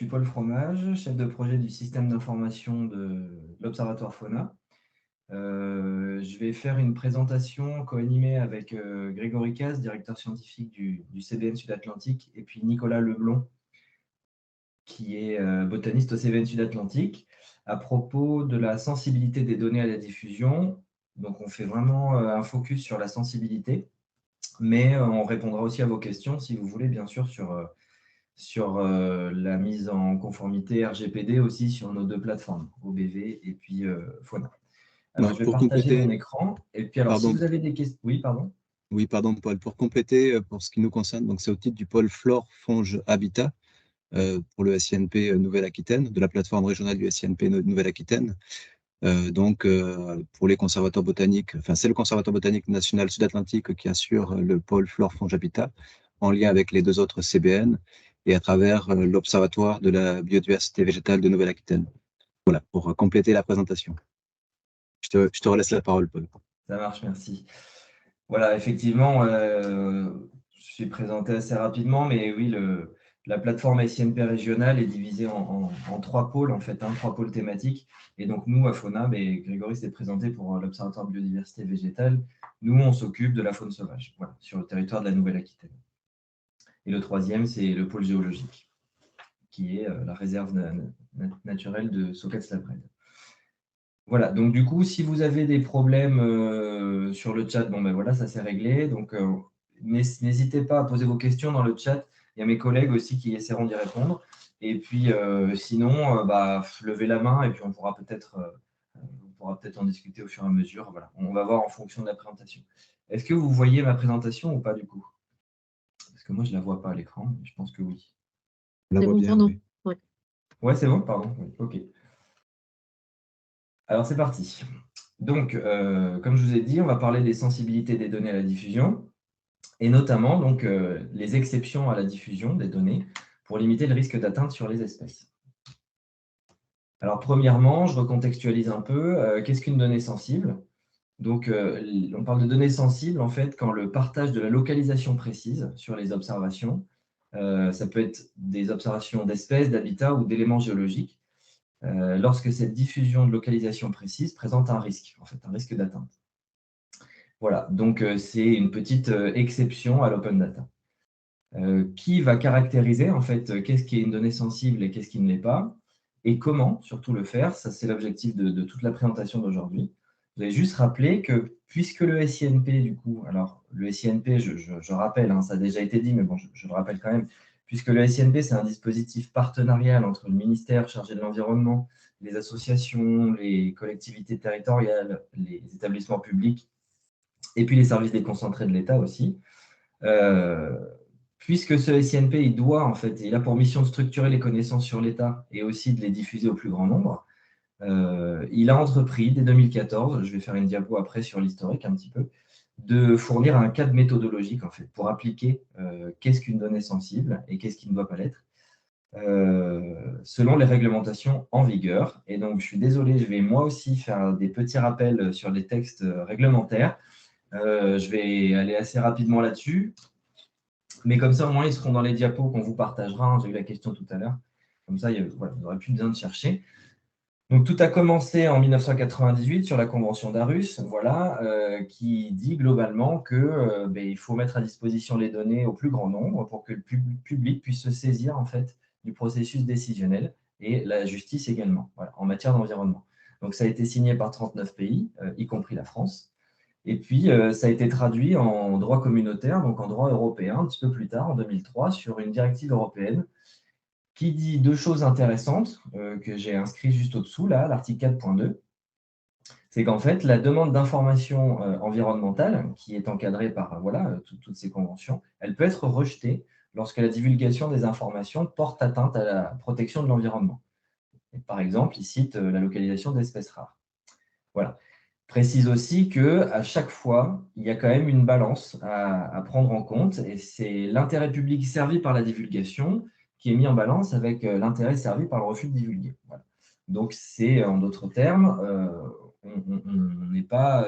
suis Paul Fromage, chef de projet du système d'information de l'Observatoire Fauna. Je vais faire une présentation co-animée avec Grégory Caz, directeur scientifique du CBN Sud-Atlantique, et puis Nicolas Leblond, qui est botaniste au CBN Sud-Atlantique, à propos de la sensibilité des données à la diffusion. Donc, on fait vraiment un focus sur la sensibilité, mais on répondra aussi à vos questions, si vous voulez, bien sûr, sur la mise en conformité RGPD aussi sur nos deux plateformes, OBV et puis Fauna. Alors, Ouais, je vais pour partager mon compléter, écran. Et puis, alors, si pardon, vous avez des questions… Oui, pardon. oui, pardon, Paul, pour compléter, pour ce qui nous concerne, donc c'est au titre du pôle Flore Fonge Habitat pour le SINP Nouvelle-Aquitaine, de la plateforme régionale du SINP Nouvelle-Aquitaine. Pour les conservateurs botaniques, enfin, c'est le Conservatoire botanique national Sud-Atlantique qui assure le pôle Flore Fonge Habitat en lien avec les deux autres CBN et à travers l'Observatoire de la biodiversité végétale de Nouvelle-Aquitaine. Voilà, pour compléter la présentation. Je te relaisse la parole, Paul. Ça marche, merci. Voilà, effectivement, je suis présenté assez rapidement, mais oui, la plateforme SINP régionale est divisée en trois pôles, en fait, trois pôles thématiques. Et donc, nous, à Fauna, Grégory s'est présenté pour l'Observatoire de biodiversité végétale. Nous, on s'occupe de la faune sauvage, voilà, sur le territoire de la Nouvelle-Aquitaine. Et le troisième, c'est le pôle géologique, qui est la réserve naturelle de Soquets-la-Brède. Voilà, donc du coup, si vous avez des problèmes sur le chat, bon ben voilà, ça s'est réglé. Donc n'hésitez pas à poser vos questions dans le chat. Il y a mes collègues aussi qui essaieront d'y répondre. Et puis sinon, levez la main et puis on pourra peut-être en discuter au fur et à mesure. Voilà, on va voir en fonction de la présentation. Est-ce que vous voyez ma présentation ou pas du coup? Parce que moi, je ne la vois pas à l'écran, mais je pense que oui. On la C'est voit bon bien, pour nous. oui. Ouais. Ouais, c'est bon, pardon. Oui, ok. Alors c'est parti. Donc, comme je vous ai dit, on va parler des sensibilités des données à la diffusion et notamment donc, les exceptions à la diffusion des données pour limiter le risque d'atteinte sur les espèces. Alors, premièrement, je recontextualise un peu. Qu'est-ce qu'une donnée sensible? Donc, on parle de données sensibles en fait quand le partage de la localisation précise sur les observations, ça peut être des observations d'espèces, d'habitats ou d'éléments géologiques, lorsque cette diffusion de localisation précise présente un risque, en fait, un risque d'atteinte. Voilà, donc c'est une petite exception à l'open data. Qui va caractériser en fait qu'est-ce qui est une donnée sensible et qu'est-ce qui ne l'est pas, et comment surtout le faire. Ça, c'est l'objectif de toute la présentation d'aujourd'hui. Vous allez juste rappeler que puisque le SINP, du coup, alors le SINP, je rappelle, hein, ça a déjà été dit, mais bon, je le rappelle quand même, puisque le SINP, c'est un dispositif partenarial entre le ministère chargé de l'environnement, les associations, les collectivités territoriales, les établissements publics, et puis les services déconcentrés de l'État aussi. Puisque ce SINP, il a pour mission de structurer les connaissances sur l'État et aussi de les diffuser au plus grand nombre. Il a entrepris dès 2014, je vais faire une diapo après sur l'historique un petit peu, de fournir un cadre méthodologique en fait pour appliquer qu'est-ce qu'une donnée sensible et qu'est-ce qui ne doit pas l'être, selon les réglementations en vigueur. Et donc, je suis désolé, je vais moi aussi faire des petits rappels sur les textes réglementaires. Je vais aller assez rapidement là-dessus, mais comme ça, au moins, ils seront dans les diapos qu'on vous partagera, hein. J'ai eu la question tout à l'heure. Comme ça, voilà, vous n'aurez plus besoin de chercher. Donc, tout a commencé en 1998 sur la Convention d'Aarhus, voilà, qui dit globalement qu'il faut mettre à disposition les données au plus grand nombre pour que le public puisse se saisir en fait, du processus décisionnel et la justice également, voilà, en matière d'environnement. Donc, ça a été signé par 39 pays, y compris la France. Et puis, ça a été traduit en droit communautaire, donc en droit européen, un petit peu plus tard, en 2003, sur une directive européenne qui dit deux choses intéressantes que j'ai inscrites juste au-dessous, là, l'article 4.2. C'est qu'en fait, la demande d'information environnementale, qui est encadrée par voilà, toutes ces conventions, elle peut être rejetée lorsque la divulgation des informations porte atteinte à la protection de l'environnement. Par exemple, il cite la localisation d'espèces rares. Voilà. Précise aussi qu'à chaque fois, il y a quand même une balance à prendre en compte et c'est l'intérêt public servi par la divulgation qui est mis en balance avec l'intérêt servi par le refus de divulguer. Voilà. Donc, c'est en d'autres termes, on n'est pas,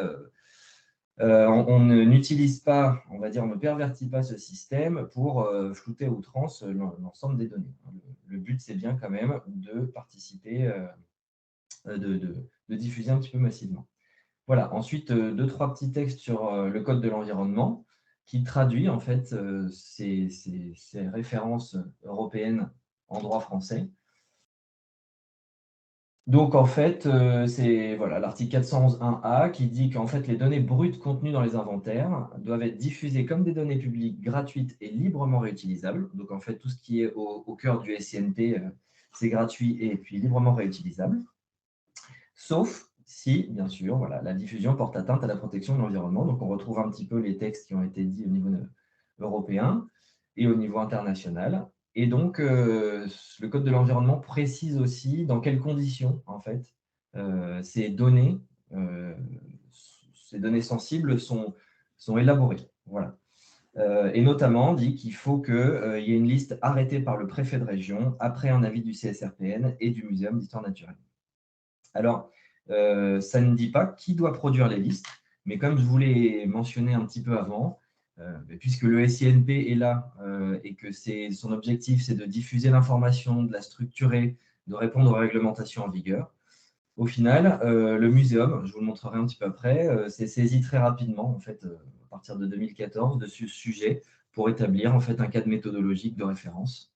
on n'utilise pas, on va dire, on ne pervertit pas ce système pour flouter à outrance l'ensemble des données. le but, c'est bien quand même de participer, de diffuser un petit peu massivement. Voilà, ensuite, deux, trois petits textes sur le code de l'environnement qui traduit en fait ces références européennes en droit français. Donc en fait, c'est voilà, l'article 411.1a qui dit qu'en fait les données brutes contenues dans les inventaires doivent être diffusées comme des données publiques gratuites et librement réutilisables. Donc en fait, tout ce qui est au cœur du SINP, c'est gratuit et puis librement réutilisable. Sauf si, bien sûr, voilà, la diffusion porte atteinte à la protection de l'environnement. Donc, on retrouve un petit peu les textes qui ont été dits au niveau européen et au niveau international. Et donc, le Code de l'environnement précise aussi dans quelles conditions, en fait, ces données sensibles sont élaborées. Voilà. Et notamment dit qu'il faut qu'il y ait une liste arrêtée par le préfet de région après un avis du CSRPN et du Muséum d'histoire naturelle. Alors, ça ne dit pas qui doit produire les listes, mais comme je vous l'ai mentionné un petit peu avant, puisque le SINP est là et que son objectif, c'est de diffuser l'information, de la structurer, de répondre aux réglementations en vigueur, au final, le muséum, je vous le montrerai un petit peu après, s'est saisi très rapidement, en fait, à partir de 2014, de ce sujet pour établir en fait un cadre méthodologique de référence.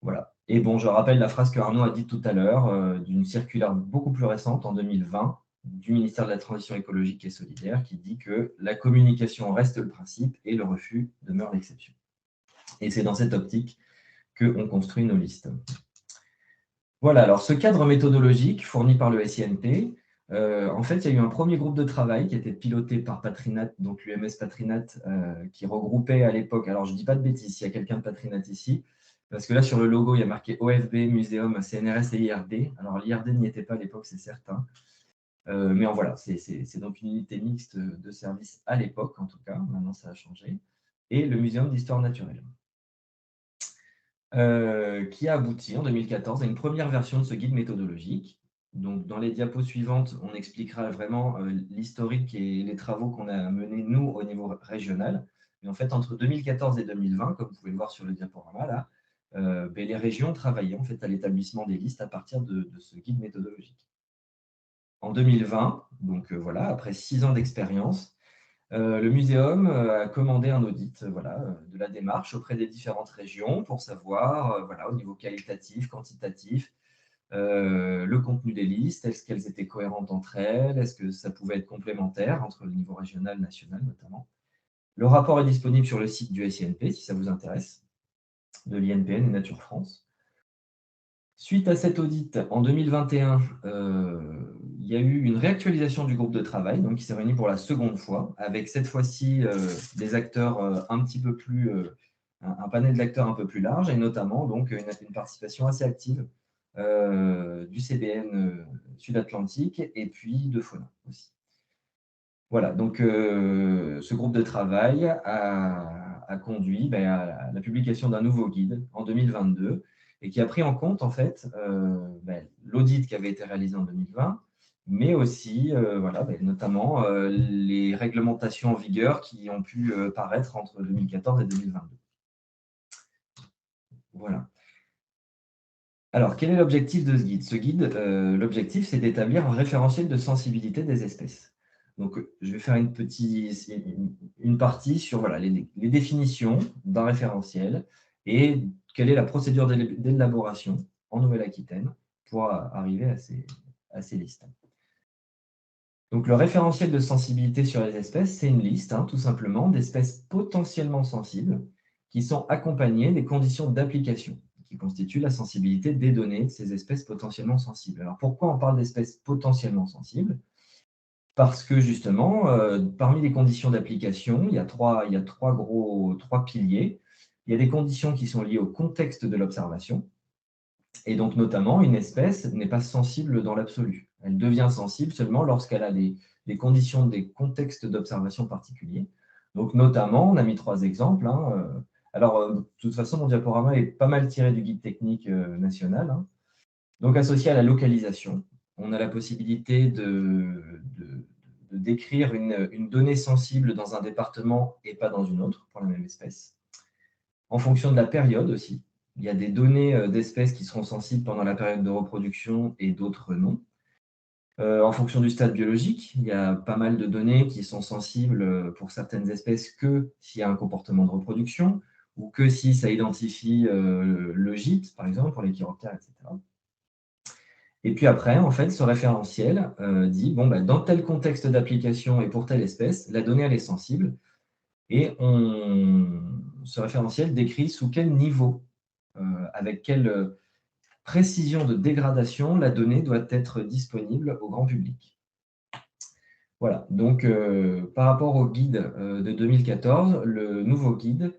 Voilà. Et bon, je rappelle la phrase que Arnaud a dite tout à l'heure, d'une circulaire beaucoup plus récente, en 2020, du ministère de la Transition écologique et solidaire, qui dit que la communication reste le principe et le refus demeure l'exception. Et c'est dans cette optique qu'on construit nos listes. Voilà, alors ce cadre méthodologique fourni par le SINP, en fait, il y a eu un premier groupe de travail qui a été piloté par Patrinat, donc l'UMS Patrinat, qui regroupait à l'époque, alors je ne dis pas de bêtises, s'il y a quelqu'un de Patrinat ici, parce que là, sur le logo, il y a marqué OFB, Muséum, CNRS et IRD. Alors, l'IRD n'y était pas à l'époque, c'est certain. Mais voilà, c'est donc une unité mixte de service à l'époque, en tout cas. Maintenant, ça a changé. Et le Muséum d'histoire naturelle. Qui a abouti en 2014 à une première version de ce guide méthodologique. Donc, dans les diapos suivantes, on expliquera vraiment l'historique et les travaux qu'on a menés, nous, au niveau régional. Et en fait, entre 2014 et 2020, comme vous pouvez le voir sur le diaporama, là, les régions travaillaient en fait, à l'établissement des listes à partir de ce guide méthodologique. En 2020, donc voilà, après 6 ans d'expérience, le muséum a commandé un audit de la démarche auprès des différentes régions pour savoir, au niveau qualitatif, quantitatif, le contenu des listes, est-ce qu'elles étaient cohérentes entre elles, est-ce que ça pouvait être complémentaire entre le niveau régional, national notamment. Le rapport est disponible sur le site du SINP si ça vous intéresse, de l'INPN et Nature France. Suite à cet audit, en 2021, il y a eu une réactualisation du groupe de travail, donc qui s'est réuni pour la seconde fois, avec cette fois-ci des acteurs un petit peu plus, un panel d'acteurs un peu plus large, et notamment donc une participation assez active du CBN Sud-Atlantique et puis de Fauna aussi. Voilà, donc ce groupe de travail a conduit à la publication d'un nouveau guide en 2022 et qui a pris en compte en fait l'audit qui avait été réalisé en 2020, mais aussi notamment les réglementations en vigueur qui ont pu paraître entre 2014 et 2022. Voilà. Alors, quel est l'objectif de ce guide? Ce guide, l'objectif, c'est d'établir un référentiel de sensibilité des espèces. Donc, je vais faire une partie sur les définitions d'un référentiel et quelle est la procédure d'élaboration en Nouvelle-Aquitaine pour arriver à ces listes. Donc, le référentiel de sensibilité sur les espèces, c'est une liste, tout simplement, d'espèces potentiellement sensibles qui sont accompagnées des conditions d'application qui constituent la sensibilité des données de ces espèces potentiellement sensibles. Alors, pourquoi on parle d'espèces potentiellement sensibles? Parce que, justement, parmi les conditions d'application, il y a trois piliers. Il y a des conditions qui sont liées au contexte de l'observation. Et donc, notamment, une espèce n'est pas sensible dans l'absolu. Elle devient sensible seulement lorsqu'elle a des conditions, des contextes d'observation particuliers. Donc, notamment, on a mis 3 exemples. De toute façon, mon diaporama est pas mal tiré du guide technique national. Donc, associé à la localisation, on a la possibilité de décrire une donnée sensible dans un département et pas dans une autre, pour la même espèce. En fonction de la période aussi. il y a des données d'espèces qui seront sensibles pendant la période de reproduction et d'autres non. En fonction du stade biologique, il y a pas mal de données qui sont sensibles pour certaines espèces que s'il y a un comportement de reproduction ou que si ça identifie le gîte, par exemple, pour les chiroptères, etc. Et puis après, en fait, ce référentiel dit, bon, bah, dans tel contexte d'application et pour telle espèce, la donnée, elle est sensible. Et ce référentiel décrit sous quel niveau, avec quelle précision de dégradation la donnée doit être disponible au grand public. Voilà, donc par rapport au guide de 2014, le nouveau guide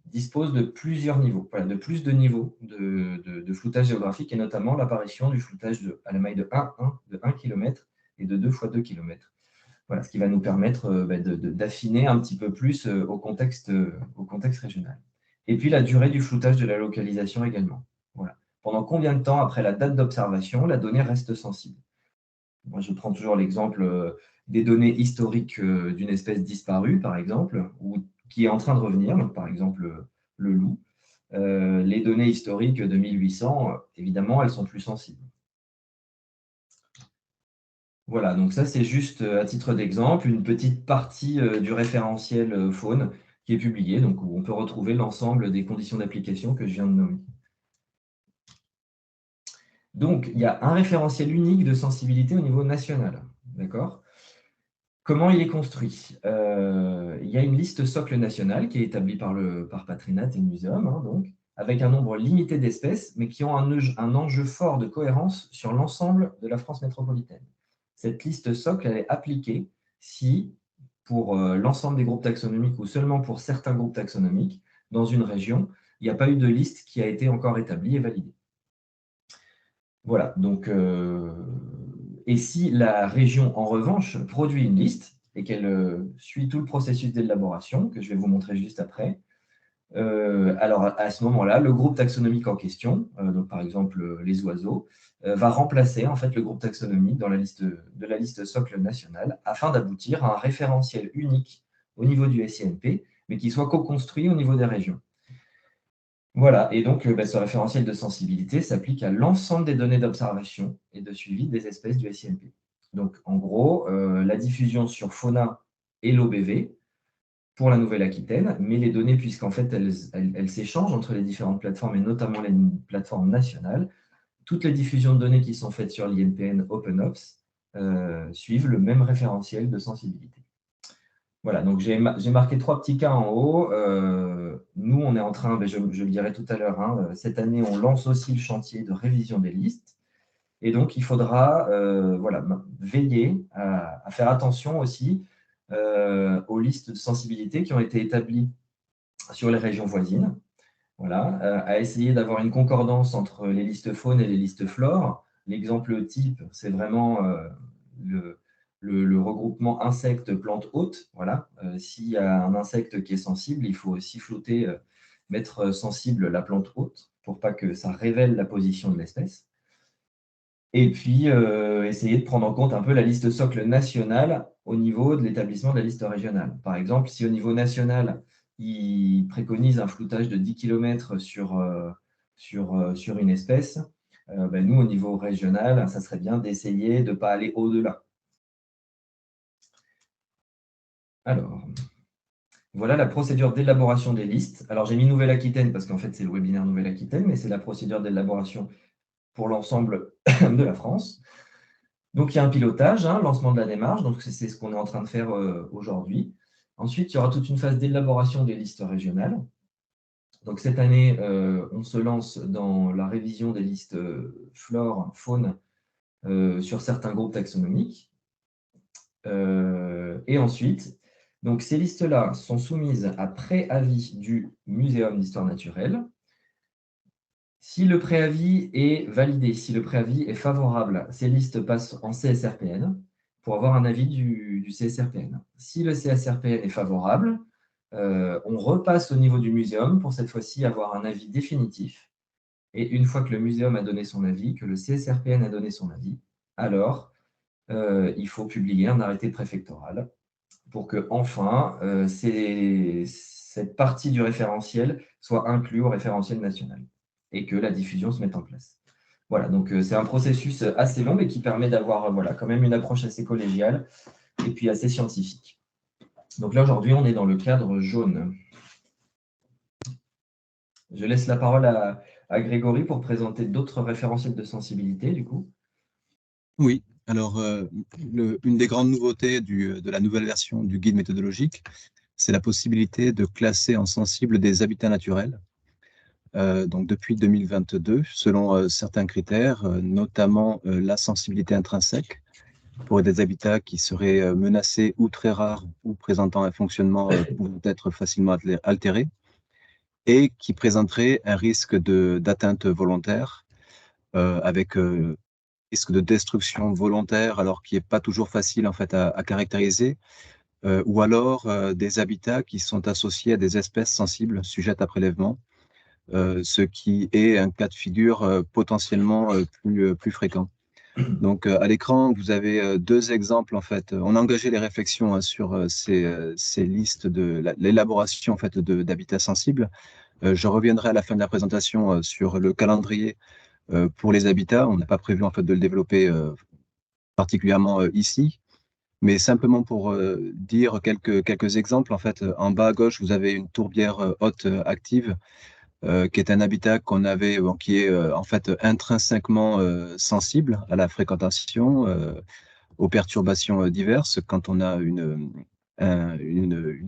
dispose de plusieurs niveaux, voilà, de plus de niveaux de floutage géographique et notamment l'apparition du floutage à la maille de 1 km et de 2 fois 2 km. Voilà, ce qui va nous permettre d'affiner un petit peu plus au contexte régional. Et puis la durée du floutage de la localisation également. Voilà. Pendant combien de temps après la date d'observation, la donnée reste sensible? Moi, je prends toujours l'exemple des données historiques d'une espèce disparue, par exemple, ou qui est en train de revenir, donc par exemple le loup. Les données historiques de 1800, évidemment, elles sont plus sensibles. Voilà, donc ça, c'est juste à titre d'exemple, une petite partie du référentiel faune qui est publié, donc où on peut retrouver l'ensemble des conditions d'application que je viens de nommer. Donc, il y a un référentiel unique de sensibilité au niveau national. D'accord ? Comment il est construit? Il y a une liste socle nationale qui est établie par Patrinat et Muséum, hein, donc, avec un nombre limité d'espèces, mais qui ont un enjeu fort de cohérence sur l'ensemble de la France métropolitaine. Cette liste socle, elle est appliquée si, pour l'ensemble des groupes taxonomiques ou seulement pour certains groupes taxonomiques, dans une région, il n'y a pas eu de liste qui a été encore établie et validée. Voilà, donc, et si la région, en revanche, produit une liste et qu'elle suit tout le processus d'élaboration, que je vais vous montrer juste après, alors à ce moment-là, le groupe taxonomique en question, donc par exemple les oiseaux, va remplacer en fait le groupe taxonomique dans la liste socle nationale afin d'aboutir à un référentiel unique au niveau du SINP, mais qui soit co-construit au niveau des régions. Voilà, et donc ce référentiel de sensibilité s'applique à l'ensemble des données d'observation et de suivi des espèces du SINP. Donc en gros, la diffusion sur Fauna et l'OBV pour la Nouvelle-Aquitaine, mais les données, puisqu'en fait elles s'échangent entre les différentes plateformes et notamment les plateformes nationales, toutes les diffusions de données qui sont faites sur l'INPN OpenOps suivent le même référentiel de sensibilité. Voilà, donc j'ai marqué 3 petits cas en haut. Nous, on est en train, je le dirai tout à l'heure, hein, cette année, on lance aussi le chantier de révision des listes. Et donc, il faudra veiller à faire attention aussi aux listes de sensibilité qui ont été établies sur les régions voisines. Voilà, à essayer d'avoir une concordance entre les listes faune et les listes flore. L'exemple type, c'est vraiment le regroupement insectes-plantes-hôtes. Voilà. S'il y a un insecte qui est sensible, il faut aussi flotter, mettre sensible la plante hôte pour pas que ça révèle la position de l'espèce. Et puis, essayer de prendre en compte un peu la liste socle nationale au niveau de l'établissement de la liste régionale. Par exemple, si au niveau national, il préconise un floutage de 10 km sur une espèce, nous, au niveau régional, ça serait bien d'essayer de ne pas aller au-delà. Alors, voilà la procédure d'élaboration des listes. Alors, j'ai mis Nouvelle-Aquitaine parce qu'en fait, c'est le webinaire Nouvelle-Aquitaine, mais c'est la procédure d'élaboration pour l'ensemble de la France. Donc, il y a un pilotage, hein, lancement de la démarche. Donc, c'est ce qu'on est en train de faire aujourd'hui. Ensuite, il y aura toute une phase d'élaboration des listes régionales. Donc, cette année, on se lance dans la révision des listes flore, faune sur certains groupes taxonomiques. Et ensuite, donc, ces listes-là sont soumises à préavis du Muséum d'histoire naturelle. Si le préavis est validé, si le préavis est favorable, ces listes passent en CSRPN pour avoir un avis du CSRPN. Si le CSRPN est favorable, on repasse au niveau du muséum pour cette fois-ci avoir un avis définitif. Et une fois que le muséum a donné son avis, que le CSRPN a donné son avis, alors il faut publier un arrêté préfectoral pour que enfin ces cette partie du référentiel soit inclue au référentiel national et que la diffusion se mette en place. Voilà, donc c'est un processus assez long, mais qui permet d'avoir voilà, quand même une approche assez collégiale et puis assez scientifique. Donc là, aujourd'hui, on est dans le cadre jaune. Je laisse la parole à Grégory pour présenter d'autres référentiels de sensibilité, du coup. Oui, alors une des grandes nouveautés de la nouvelle version du guide méthodologique, c'est la possibilité de classer en sensible des habitats naturels. Donc depuis 2022, selon certains critères, notamment la sensibilité intrinsèque pour des habitats qui seraient menacés ou très rares ou présentant un fonctionnement pouvant être facilement altéré et qui présenteraient un risque d'atteinte volontaire avec risque de destruction volontaire, alors qui n'est pas toujours facile en fait à caractériser, ou alors des habitats qui sont associés à des espèces sensibles sujettes à prélèvement, ce qui est un cas de figure potentiellement plus fréquent. Donc à l'écran, vous avez deux exemples en fait. On a engagé les réflexions sur ces listes de l'élaboration en fait d'habitats sensibles. Je reviendrai à la fin de la présentation sur le calendrier pour les habitats. On n'a pas prévu en fait de le développer particulièrement ici, mais simplement pour dire quelques exemples. En fait, en bas à gauche, vous avez une tourbière haute active qui est un habitat qui est en fait intrinsèquement sensible à la fréquentation, aux perturbations diverses quand on a une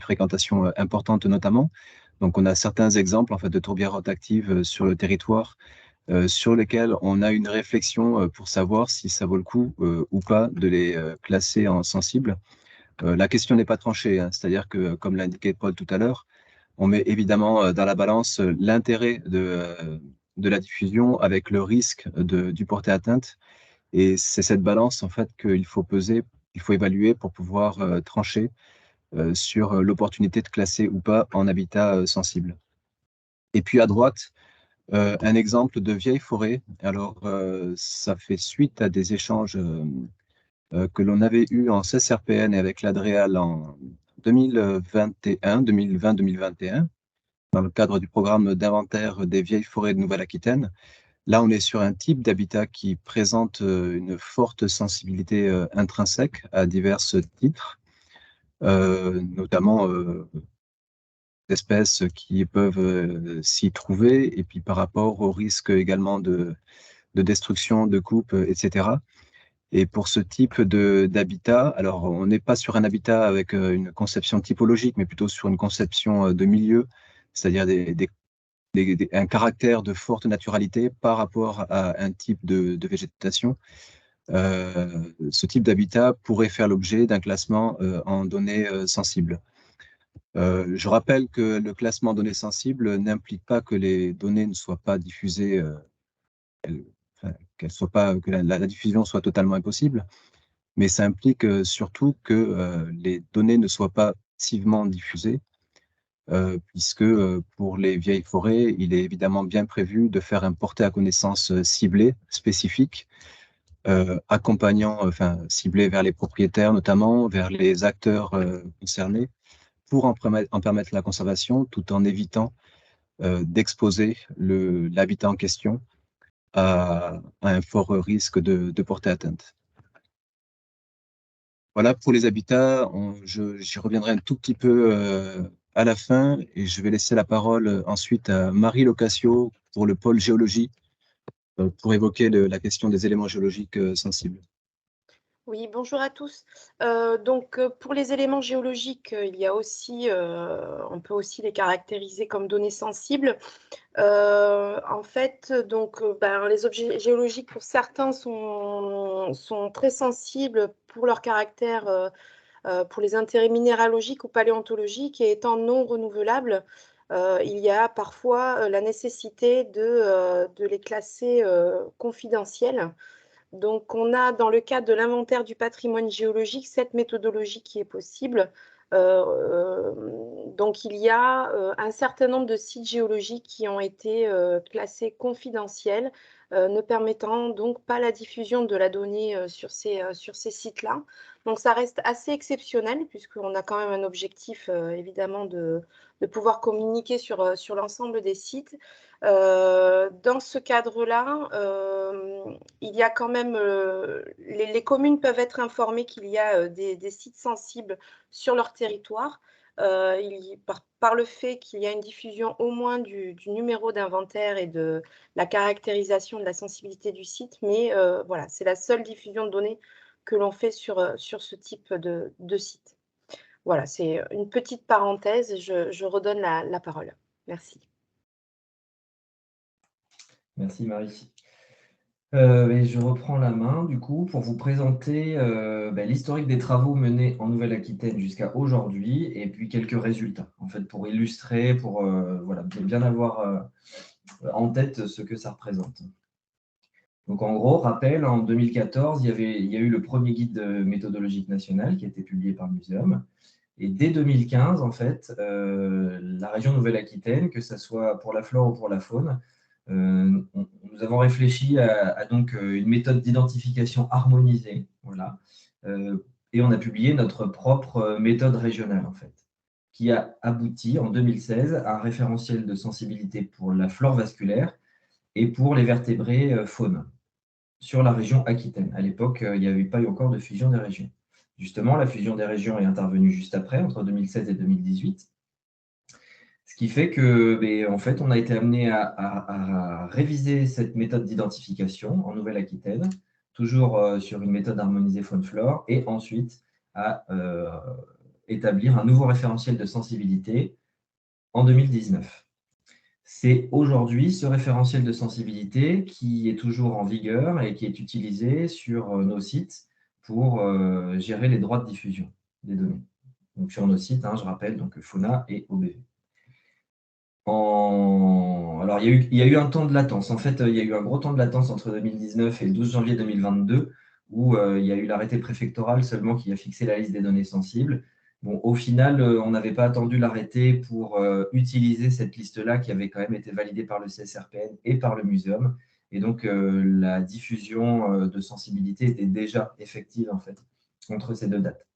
fréquentation importante notamment. Donc, on a certains exemples en fait de tourbières haute actives sur le territoire sur lesquels on a une réflexion pour savoir si ça vaut le coup ou pas de les classer en sensibles. La question n'est pas tranchée, hein, c'est-à-dire que, comme l'indiquait Paul tout à l'heure, on met évidemment dans la balance l'intérêt de la diffusion avec le risque du porter atteinte. Et c'est cette balance, en fait, qu'il faut peser, il faut évaluer pour pouvoir trancher sur l'opportunité de classer ou pas en habitat sensible. Et puis à droite, un exemple de vieille forêt. Alors, ça fait suite à des échanges que l'on avait eus en CSRPN et avec l'ADREAL en 2020-2021, dans le cadre du programme d'inventaire des vieilles forêts de Nouvelle-Aquitaine. Là, on est sur un type d'habitat qui présente une forte sensibilité intrinsèque à divers titres, notamment d'espèces qui peuvent s'y trouver, et puis par rapport au risque également de destruction, de coupe, etc. Et pour ce type d'habitat, alors on n'est pas sur un habitat avec une conception typologique, mais plutôt sur une conception de milieu, c'est-à-dire un caractère de forte naturalité par rapport à un type de végétation. Ce type d'habitat pourrait faire l'objet d'un classement en données sensibles. Je rappelle que le classement en données sensibles n'implique pas que les données ne soient pas diffusées, que la diffusion soit totalement impossible, mais ça implique surtout que les données ne soient pas passivement diffusées, puisque pour les vieilles forêts, il est évidemment bien prévu de faire un porté à connaissance ciblé, spécifique, ciblé vers les propriétaires notamment, vers les acteurs concernés, pour en permettre la conservation, tout en évitant d'exposer l'habitat en question à un fort risque de porter atteinte. Voilà pour les habitats. J'y reviendrai un tout petit peu à la fin et je vais laisser la parole ensuite à Marie Locasio pour le pôle géologie pour évoquer la question des éléments géologiques sensibles. Oui, bonjour à tous. Pour les éléments géologiques, il y a aussi, on peut aussi les caractériser comme données sensibles. En fait, les objets géologiques, pour certains, sont très sensibles pour leur caractère, pour les intérêts minéralogiques ou paléontologiques, et étant non renouvelables, il y a parfois la nécessité de les classer confidentiels. Donc, on a dans le cadre de l'inventaire du patrimoine géologique cette méthodologie qui est possible. Donc, il y a un certain nombre de sites géologiques qui ont été classés confidentiels ne permettant donc pas la diffusion de la donnée sur ces sites-là. Donc ça reste assez exceptionnel puisqu'on a quand même un objectif évidemment de pouvoir communiquer sur l'ensemble des sites. Dans ce cadre-là, il y a quand même, les communes peuvent être informées qu'il y a des sites sensibles sur leur territoire. Par le fait qu'il y a une diffusion au moins du numéro d'inventaire et de la caractérisation de la sensibilité du site, mais voilà, c'est la seule diffusion de données que l'on fait sur ce type de site. Voilà, c'est une petite parenthèse, je redonne la parole. Merci. Merci Marie. Et je reprends la main du coup pour vous présenter l'historique des travaux menés en Nouvelle-Aquitaine jusqu'à aujourd'hui et puis quelques résultats en fait pour illustrer, pour voilà, bien avoir en tête ce que ça représente. Donc en gros, rappel, en 2014, il y a eu le premier guide méthodologique national qui a été publié par le Muséum. Et dès 2015, en fait, la région Nouvelle-Aquitaine, que ce soit pour la flore ou pour la faune, nous avons réfléchi à donc une méthode d'identification harmonisée, voilà, et on a publié notre propre méthode régionale, en fait, qui a abouti en 2016 à un référentiel de sensibilité pour la flore vasculaire et pour les vertébrés faune sur la région Aquitaine. À l'époque, il n'y avait pas eu encore de fusion des régions. Justement, la fusion des régions est intervenue juste après, entre 2016 et 2018. Ce qui fait que, en fait, on a été amené à réviser cette méthode d'identification en Nouvelle-Aquitaine, toujours sur une méthode harmonisée faune-flore, et ensuite à établir un nouveau référentiel de sensibilité en 2019. C'est aujourd'hui ce référentiel de sensibilité qui est toujours en vigueur et qui est utilisé sur nos sites pour gérer les droits de diffusion des données. Donc sur nos sites, je rappelle, donc Fauna et OBV. Alors, il y a eu un temps de latence. En fait, il y a eu un gros temps de latence entre 2019 et le 12 janvier 2022 où il y a eu l'arrêté préfectoral seulement qui a fixé la liste des données sensibles. Bon, au final, on n'avait pas attendu l'arrêté pour utiliser cette liste-là qui avait quand même été validée par le CSRPN et par le Muséum. Et donc, la diffusion de sensibilité était déjà effective en fait entre ces deux dates.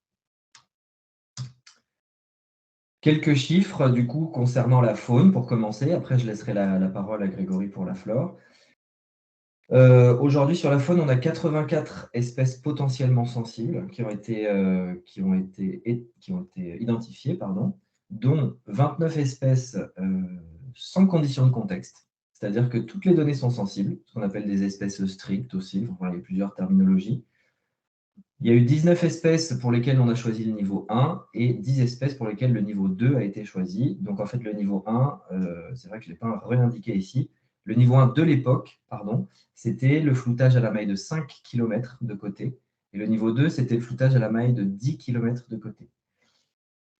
Quelques chiffres du coup concernant la faune pour commencer. Après, je laisserai la parole à Grégory pour la flore. Aujourd'hui, sur la faune, on a 84 espèces potentiellement sensibles qui ont été identifiées, dont 29 espèces sans condition de contexte, c'est-à-dire que toutes les données sont sensibles, ce qu'on appelle des espèces strictes aussi, il y a plusieurs terminologies. Il y a eu 19 espèces pour lesquelles on a choisi le niveau 1 et 10 espèces pour lesquelles le niveau 2 a été choisi. Donc en fait, le niveau 1, c'est vrai que je ne l'ai pas réindiqué ici. Le niveau 1 de l'époque, c'était le floutage à la maille de 5 km de côté. Et le niveau 2, c'était le floutage à la maille de 10 km de côté.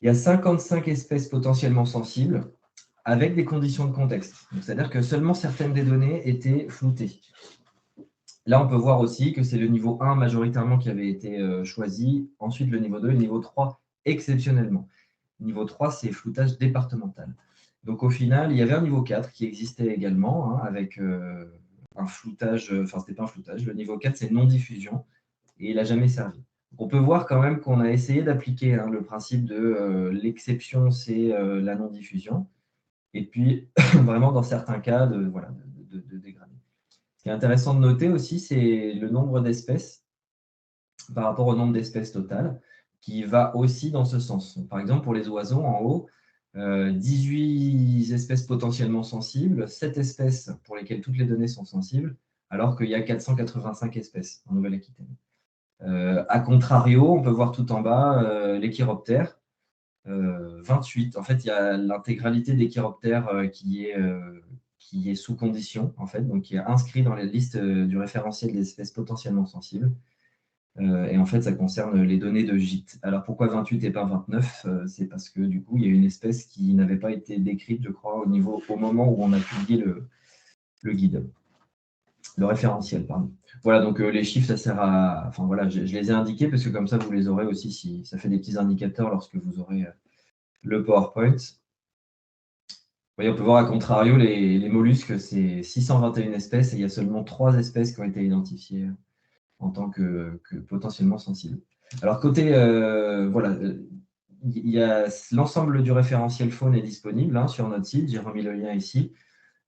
Il y a 55 espèces potentiellement sensibles avec des conditions de contexte. C'est-à-dire que seulement certaines des données étaient floutées. Là, on peut voir aussi que c'est le niveau 1 majoritairement qui avait été choisi, ensuite le niveau 2 et le niveau 3 exceptionnellement. Le niveau 3, c'est floutage départemental. Donc au final, il y avait un niveau 4 qui existait également, avec un floutage, enfin c'était pas un floutage, le niveau 4 c'est non-diffusion et il n'a jamais servi. On peut voir quand même qu'on a essayé d'appliquer le principe de l'exception c'est la non-diffusion et puis vraiment dans certains cas de dégrader. Ce qui est intéressant de noter aussi, c'est le nombre d'espèces par rapport au nombre d'espèces totales, qui va aussi dans ce sens. Par exemple, pour les oiseaux, en haut, 18 espèces potentiellement sensibles, 7 espèces pour lesquelles toutes les données sont sensibles, alors qu'il y a 485 espèces en Nouvelle-Aquitaine. A contrario, on peut voir tout en bas les chiroptères, 28. En fait, il y a l'intégralité des chiroptères qui est sous condition, en fait, donc qui est inscrit dans la liste du référentiel des espèces potentiellement sensibles. Et en fait, ça concerne les données de gîte. Alors, pourquoi 28 et pas 29? C'est parce que, du coup, il y a une espèce qui n'avait pas été décrite, je crois, au moment où on a publié le guide. Le référentiel, pardon. Voilà, donc les chiffres, ça sert à... Enfin, voilà, je les ai indiqués parce que comme ça, vous les aurez aussi si ça fait des petits indicateurs lorsque vous aurez le PowerPoint. Oui, on peut voir à contrario, les mollusques, c'est 621 espèces et il y a seulement 3 espèces qui ont été identifiées en tant que potentiellement sensibles. Alors, côté, voilà, il y a l'ensemble du référentiel faune est disponible sur notre site. J'ai remis le lien ici.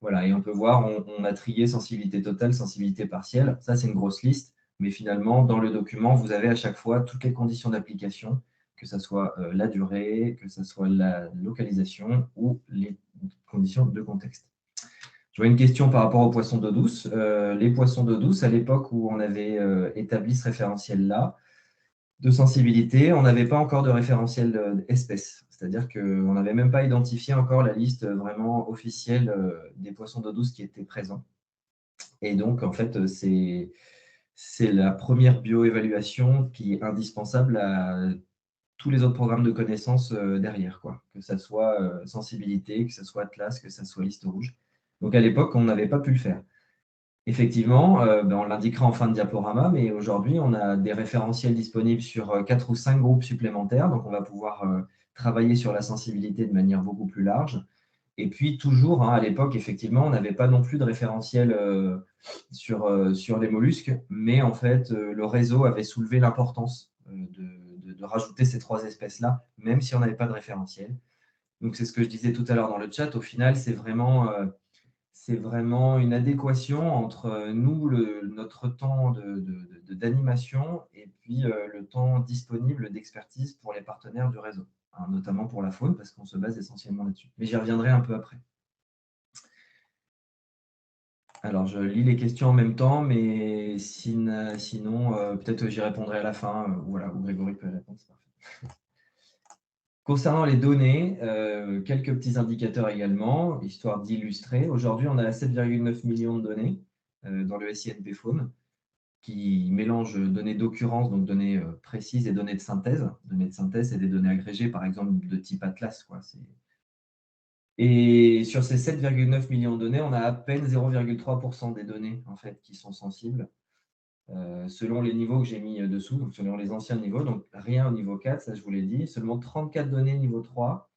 Voilà, et on peut voir, on a trié sensibilité totale, sensibilité partielle. Ça, c'est une grosse liste. Mais finalement, dans le document, vous avez à chaque fois toutes les conditions d'application, que ce soit la durée, que ce soit la localisation ou les conditions de contexte. Je vois une question par rapport aux poissons d'eau douce. Les poissons d'eau douce, à l'époque où on avait établi ce référentiel-là de sensibilité, on n'avait pas encore de référentiel espèce. C'est-à-dire qu'on n'avait même pas identifié encore la liste vraiment officielle des poissons d'eau douce qui étaient présents. Et donc, en fait, c'est la première bioévaluation qui est indispensable à tous les autres programmes de connaissances derrière, quoi. Que ça soit sensibilité, que ce soit Atlas, que ça soit liste rouge. Donc, à l'époque, on n'avait pas pu le faire. Effectivement, on l'indiquera en fin de diaporama, mais aujourd'hui, on a des référentiels disponibles sur 4 ou 5 groupes supplémentaires. Donc, on va pouvoir travailler sur la sensibilité de manière beaucoup plus large. Et puis, toujours, à l'époque, effectivement, on n'avait pas non plus de référentiel sur les mollusques, mais en fait, le réseau avait soulevé l'importance de rajouter ces 3 espèces-là, même si on n'avait pas de référentiel. Donc, c'est ce que je disais tout à l'heure dans le chat. Au final, c'est vraiment une adéquation entre nous, notre temps d'animation et puis le temps disponible d'expertise pour les partenaires du réseau, notamment pour la faune, parce qu'on se base essentiellement là-dessus. Mais j'y reviendrai un peu après. Alors, je lis les questions en même temps, mais sinon, peut-être j'y répondrai à la fin, voilà, ou Grégory peut répondre, c'est parfait. Concernant les données, quelques petits indicateurs également, histoire d'illustrer. Aujourd'hui, on a 7,9 millions de données dans le SINP Faune, qui mélange données d'occurrence, donc données précises, et données de synthèse. Données de synthèse, c'est des données agrégées, par exemple, de type Atlas, quoi. Et sur ces 7,9 millions de données, on a à peine 0,3% des données en fait, qui sont sensibles, selon les niveaux que j'ai mis dessous, donc selon les anciens niveaux. Donc rien au niveau 4, ça je vous l'ai dit, seulement 34 données niveau 3.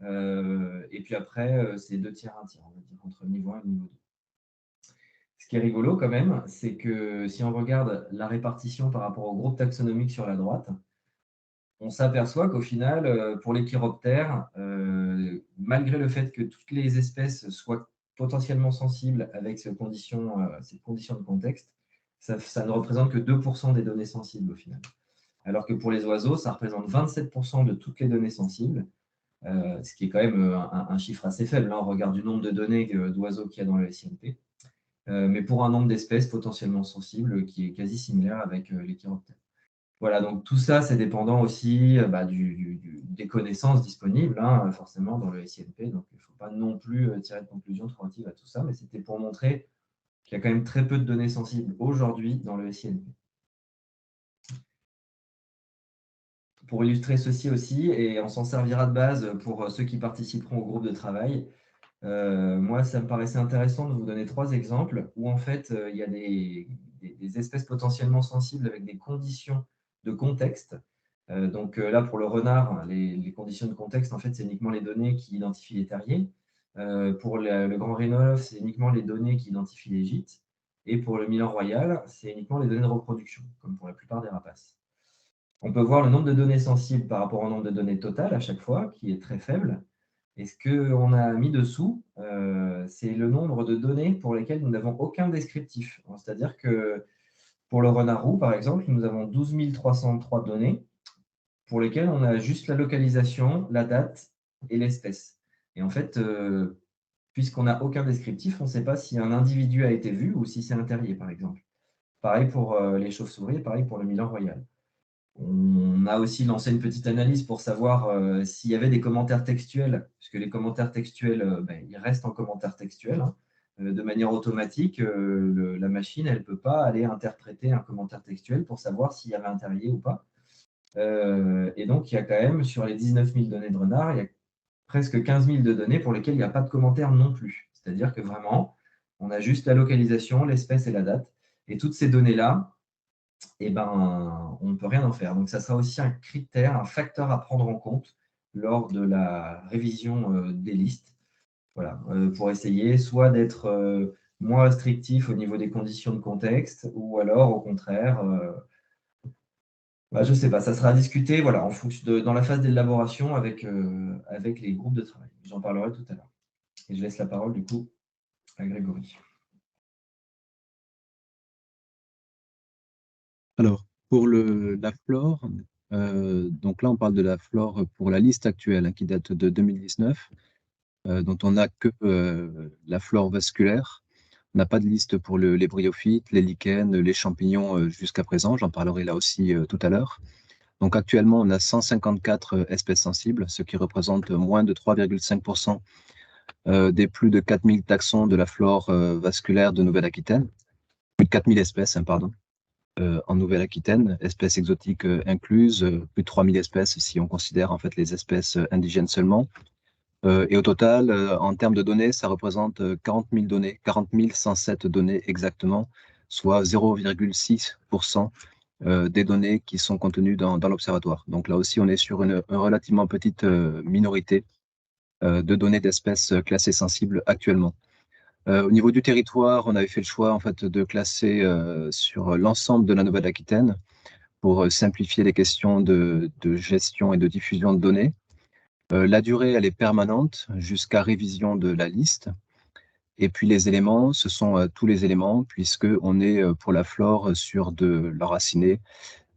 Et puis après, c'est 2 tiers, 1 tiers, on va dire, entre niveau 1 et niveau 2. Ce qui est rigolo quand même, c'est que si on regarde la répartition par rapport au groupe taxonomique sur la droite, on s'aperçoit qu'au final, pour les chiroptères, malgré le fait que toutes les espèces soient potentiellement sensibles avec ces conditions de contexte, ça ne représente que 2% des données sensibles au final. Alors que pour les oiseaux, ça représente 27% de toutes les données sensibles, ce qui est quand même un chiffre assez faible au regard du nombre de données d'oiseaux qu'il y a dans le SINP. Mais pour un nombre d'espèces potentiellement sensibles qui est quasi similaire avec les chiroptères. Voilà, donc tout ça, c'est dépendant aussi des connaissances disponibles, forcément, dans le SINP. Donc, il ne faut pas non plus tirer de conclusions trop hâtives à tout ça, mais c'était pour montrer qu'il y a quand même très peu de données sensibles aujourd'hui dans le SINP. Pour illustrer ceci aussi, et on s'en servira de base pour ceux qui participeront au groupe de travail, moi, ça me paraissait intéressant de vous donner 3 exemples où, en fait, il y a des espèces potentiellement sensibles avec des conditions de contexte. Donc là, pour le renard, les conditions de contexte, en fait, c'est uniquement les données qui identifient les terriers. Pour le grand rhinolophe, c'est uniquement les données qui identifient les gîtes. Et pour le milan royal, c'est uniquement les données de reproduction, comme pour la plupart des rapaces. On peut voir le nombre de données sensibles par rapport au nombre de données totales à chaque fois, qui est très faible. Et ce qu'on a mis dessous, c'est le nombre de données pour lesquelles nous n'avons aucun descriptif. C'est-à-dire que pour le renard roux, par exemple, nous avons 12 303 données pour lesquelles on a juste la localisation, la date et l'espèce. Et en fait, puisqu'on n'a aucun descriptif, on ne sait pas si un individu a été vu ou si c'est un terrier, par exemple. Pareil pour les chauves-souris, pareil pour le milan royal. On a aussi lancé une petite analyse pour savoir s'il y avait des commentaires textuels, puisque les commentaires textuels, ils restent en commentaires textuels. De manière automatique, la machine, elle ne peut pas aller interpréter un commentaire textuel pour savoir s'il y avait un terrier ou pas. Et donc, il y a quand même, sur les 19 000 données de renard, il y a presque 15 000 de données pour lesquelles il n'y a pas de commentaires non plus. C'est-à-dire que vraiment, on a juste la localisation, l'espèce et la date. Et toutes ces données-là, on ne peut rien en faire. Donc, ça sera aussi un critère, un facteur à prendre en compte lors de la révision des listes Voilà, pour essayer soit d'être moins restrictif au niveau des conditions de contexte, ou alors au contraire, je ne sais pas, ça sera discuté voilà, en fonction dans la phase d'élaboration avec les groupes de travail. J'en parlerai tout à l'heure. Et je laisse la parole du coup à Grégory. Alors, pour la flore, donc là, on parle de la flore pour la liste actuelle qui date de 2019, dont on n'a que la flore vasculaire. On n'a pas de liste pour les bryophytes, les lichens, les champignons jusqu'à présent. J'en parlerai là aussi tout à l'heure. Donc actuellement, on a 154 espèces sensibles, ce qui représente moins de 3,5% des plus de 4000 taxons de la flore vasculaire de Nouvelle-Aquitaine. Plus de 4000 espèces, pardon, en Nouvelle-Aquitaine, espèces exotiques incluses, plus de 3000 espèces si on considère en fait les espèces indigènes seulement. Et au total, en termes de données, ça représente 40 000 données, 40 107 données exactement, soit 0,6% des données qui sont contenues dans l'observatoire. Donc là aussi, on est sur une relativement petite minorité de données d'espèces classées sensibles actuellement. Au niveau du territoire, on avait fait le choix en fait, de classer sur l'ensemble de la Nouvelle-Aquitaine pour simplifier les questions de gestion et de diffusion de données. La durée, elle est permanente jusqu'à révision de la liste. Et puis les éléments, ce sont tous les éléments, puisqu'on est pour la flore sur de l'enraciné,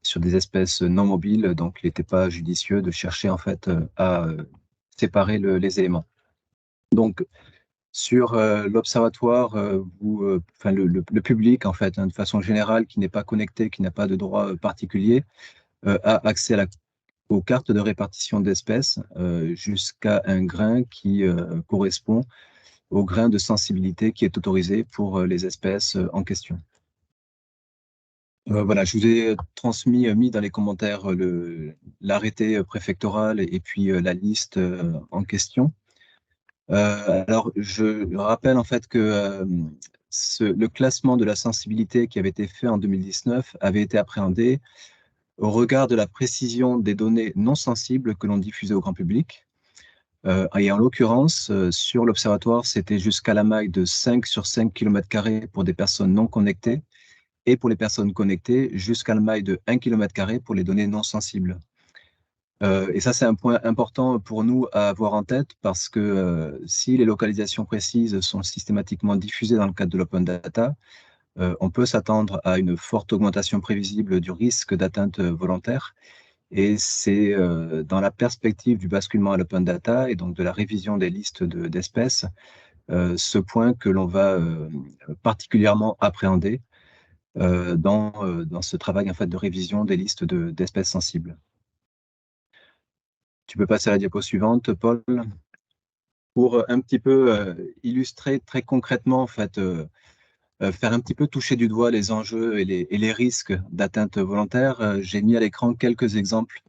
sur des espèces non mobiles, donc il n'était pas judicieux de chercher en fait à séparer les éléments. Donc sur l'observatoire, le public en fait, de façon générale, qui n'est pas connecté, qui n'a pas de droit particulier, a accès aux cartes de répartition d'espèces jusqu'à un grain qui correspond au grain de sensibilité qui est autorisé pour les espèces en question. Voilà, je vous ai mis dans les commentaires l'arrêté préfectoral et puis la liste en question. Alors, je rappelle en fait que le classement de la sensibilité qui avait été fait en 2019 avait été appréhendé au regard de la précision des données non sensibles que l'on diffusait au grand public. Et en l'occurrence, sur l'observatoire, c'était jusqu'à la maille de 5 sur 5 km² pour des personnes non connectées, et pour les personnes connectées, jusqu'à la maille de 1 km² pour les données non sensibles. Et ça, c'est un point important pour nous à avoir en tête parce que si les localisations précises sont systématiquement diffusées dans le cadre de l'open data, on peut s'attendre à une forte augmentation prévisible du risque d'atteinte volontaire. Et c'est dans la perspective du basculement à l'open data et donc de la révision des listes d'espèces, ce point que l'on va particulièrement appréhender dans ce travail en fait, de révision des listes d'espèces sensibles. Tu peux passer à la diapo suivante, Paul, pour un petit peu illustrer très concrètement, en fait, faire un petit peu toucher du doigt les enjeux et les risques d'atteinte volontaire. J'ai mis à l'écran quelques exemples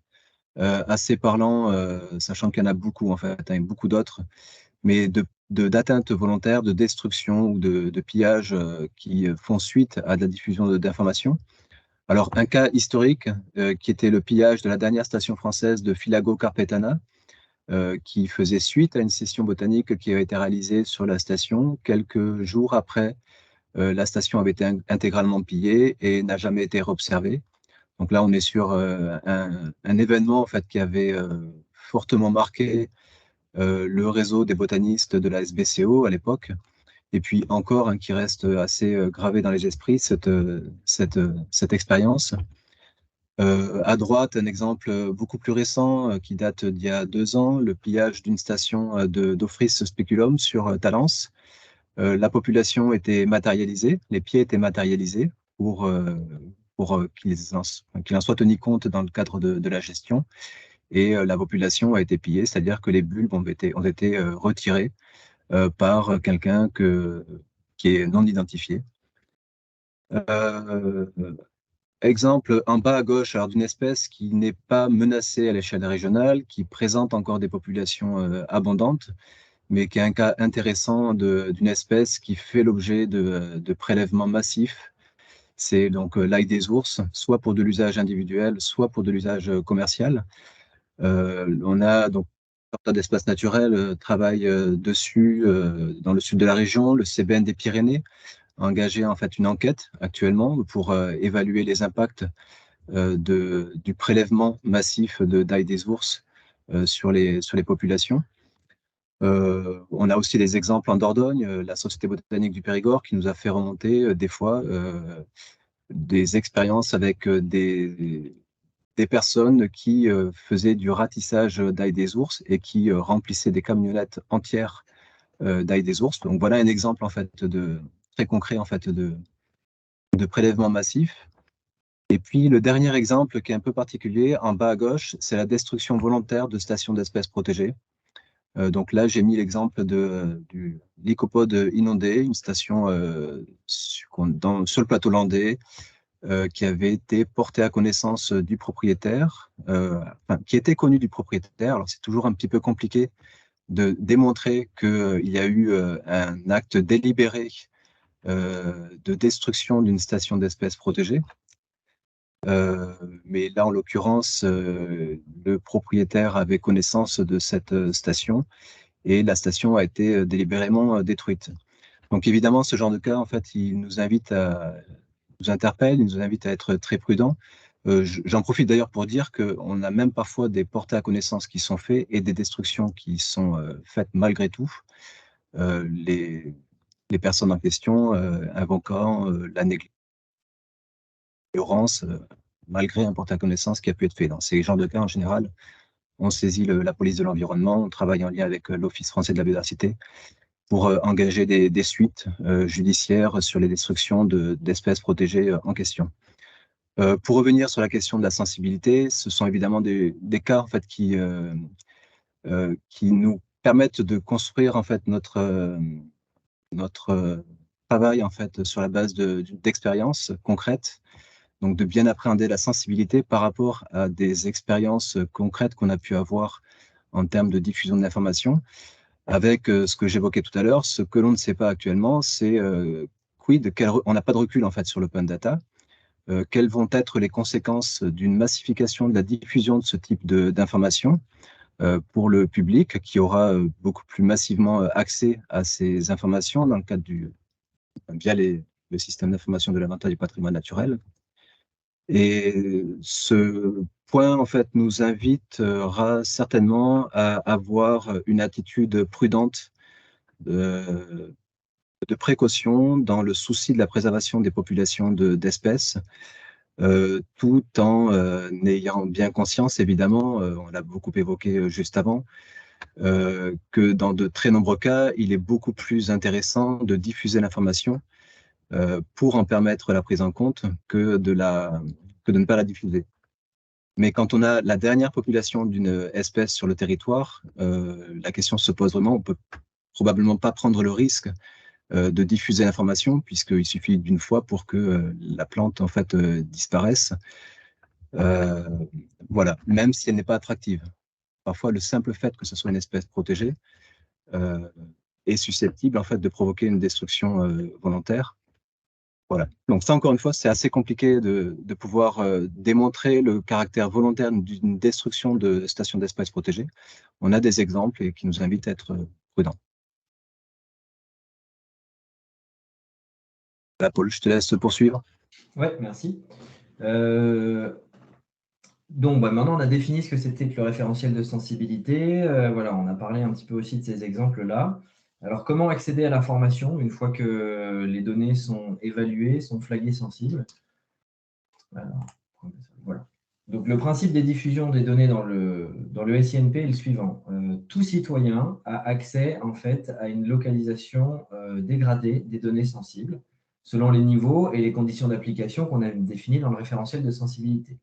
assez parlants, sachant qu'il y en a beaucoup, en fait, beaucoup d'autres, mais d'atteinte volontaire, de destruction ou de pillage qui font suite à de la diffusion d'informations. Alors, un cas historique qui était le pillage de la dernière station française de Filago Carpetana, qui faisait suite à une session botanique qui avait été réalisée sur la station. Quelques jours après, la station avait été intégralement pillée et n'a jamais été réobservée. Donc là, on est sur un événement en fait, qui avait fortement marqué le réseau des botanistes de la SBCO à l'époque. Et puis encore, qui reste assez gravé dans les esprits, cette expérience. À droite, un exemple beaucoup plus récent qui date d'il y a 2 ans, le pillage d'une station d'Ophrys speculum sur Talence. La population était matérialisée, les pieds étaient matérialisés pour qu'il en soit tenu compte dans le cadre de la gestion. Et la population a été pillée, c'est-à-dire que les bulbes ont été retirées par quelqu'un qui est non identifié. Exemple en bas à gauche, alors d'une espèce qui n'est pas menacée à l'échelle régionale, qui présente encore des populations abondantes, mais qui est un cas intéressant d'une espèce qui fait l'objet de prélèvements massifs. C'est donc l'ail des ours, soit pour de l'usage individuel, soit pour de l'usage commercial. On a donc Portail d'espace naturel travaille dessus dans le sud de la région. Le CBN des Pyrénées a engagé en fait une enquête actuellement pour évaluer les impacts du prélèvement massif d'ail des ours sur les populations. On a aussi des exemples en Dordogne, la Société botanique du Périgord qui nous a fait remonter des fois des expériences avec des personnes qui faisaient du ratissage d'ail des ours et qui remplissaient des camionnettes entières d'ail des ours. Donc voilà un exemple en fait très concret en fait de prélèvement massif. Et puis le dernier exemple qui est un peu particulier, en bas à gauche, c'est la destruction volontaire de stations d'espèces protégées. Donc là, j'ai mis l'exemple du lycopode inondé, une station sur le plateau landais qui avait été portée à connaissance du propriétaire, qui était connu du propriétaire. Alors c'est toujours un petit peu compliqué de démontrer qu'il y a eu un acte délibéré de destruction d'une station d'espèces protégée. Mais là, en l'occurrence, le propriétaire avait connaissance de cette station et la station a été délibérément détruite. Donc évidemment, ce genre de cas, en fait, il nous interpelle, il nous invite à être très prudents. J'en profite d'ailleurs pour dire qu'on a même parfois des portées à connaissance qui sont faits et des destructions qui sont faites malgré tout. Les personnes en question invoquant la négligence malgré un porté à connaissance qui a pu être fait. Dans ces genres de cas, en général, on saisit la police de l'environnement, on travaille en lien avec l'Office français de la biodiversité pour engager des suites judiciaires sur les destructions d'espèces protégées en question. Pour revenir sur la question de la sensibilité, ce sont évidemment des cas en fait, qui nous permettent de construire en fait, notre travail en fait, sur la base d'expériences concrètes, donc de bien appréhender la sensibilité par rapport à des expériences concrètes qu'on a pu avoir en termes de diffusion de l'information. Avec ce que j'évoquais tout à l'heure, ce que l'on ne sait pas actuellement, c'est on n'a pas de recul en fait sur l'open data. Quelles vont être les conséquences d'une massification de la diffusion de ce type d'informations pour le public qui aura beaucoup plus massivement accès à ces informations dans le cadre via le système d'information de l'inventaire du patrimoine naturel. Et ce point, en fait, nous invitera certainement à avoir une attitude prudente de précaution dans le souci de la préservation des populations d'espèces, tout en ayant bien conscience, évidemment, on l'a beaucoup évoqué juste avant, que dans de très nombreux cas, il est beaucoup plus intéressant de diffuser l'information pour en permettre la prise en compte que de ne pas la diffuser. Mais quand on a la dernière population d'une espèce sur le territoire, la question se pose vraiment, on ne peut probablement pas prendre le risque de diffuser l'information, puisqu'il suffit d'une fois pour que la plante en fait, disparaisse. Voilà, même si elle n'est pas attractive. Parfois, le simple fait que ce soit une espèce protégée est susceptible en fait, de provoquer une destruction volontaire. Voilà. Donc ça, encore une fois, c'est assez compliqué de pouvoir démontrer le caractère volontaire d'une destruction de stations d'espèces protégées. On a des exemples et qui nous invitent à être prudents. Là, Paul, je te laisse poursuivre. Oui, merci. Donc, maintenant, on a défini ce que c'était que le référentiel de sensibilité. Voilà, on a parlé un petit peu aussi de ces exemples-là. Alors, comment accéder à l'information une fois que les données sont évaluées, sont flaguées sensibles? Alors, voilà. Donc, le principe des diffusions des données dans le SINP est le suivant. Tout citoyen a accès, en fait, à une localisation dégradée des données sensibles selon les niveaux et les conditions d'application qu'on a définies dans le référentiel de sensibilité.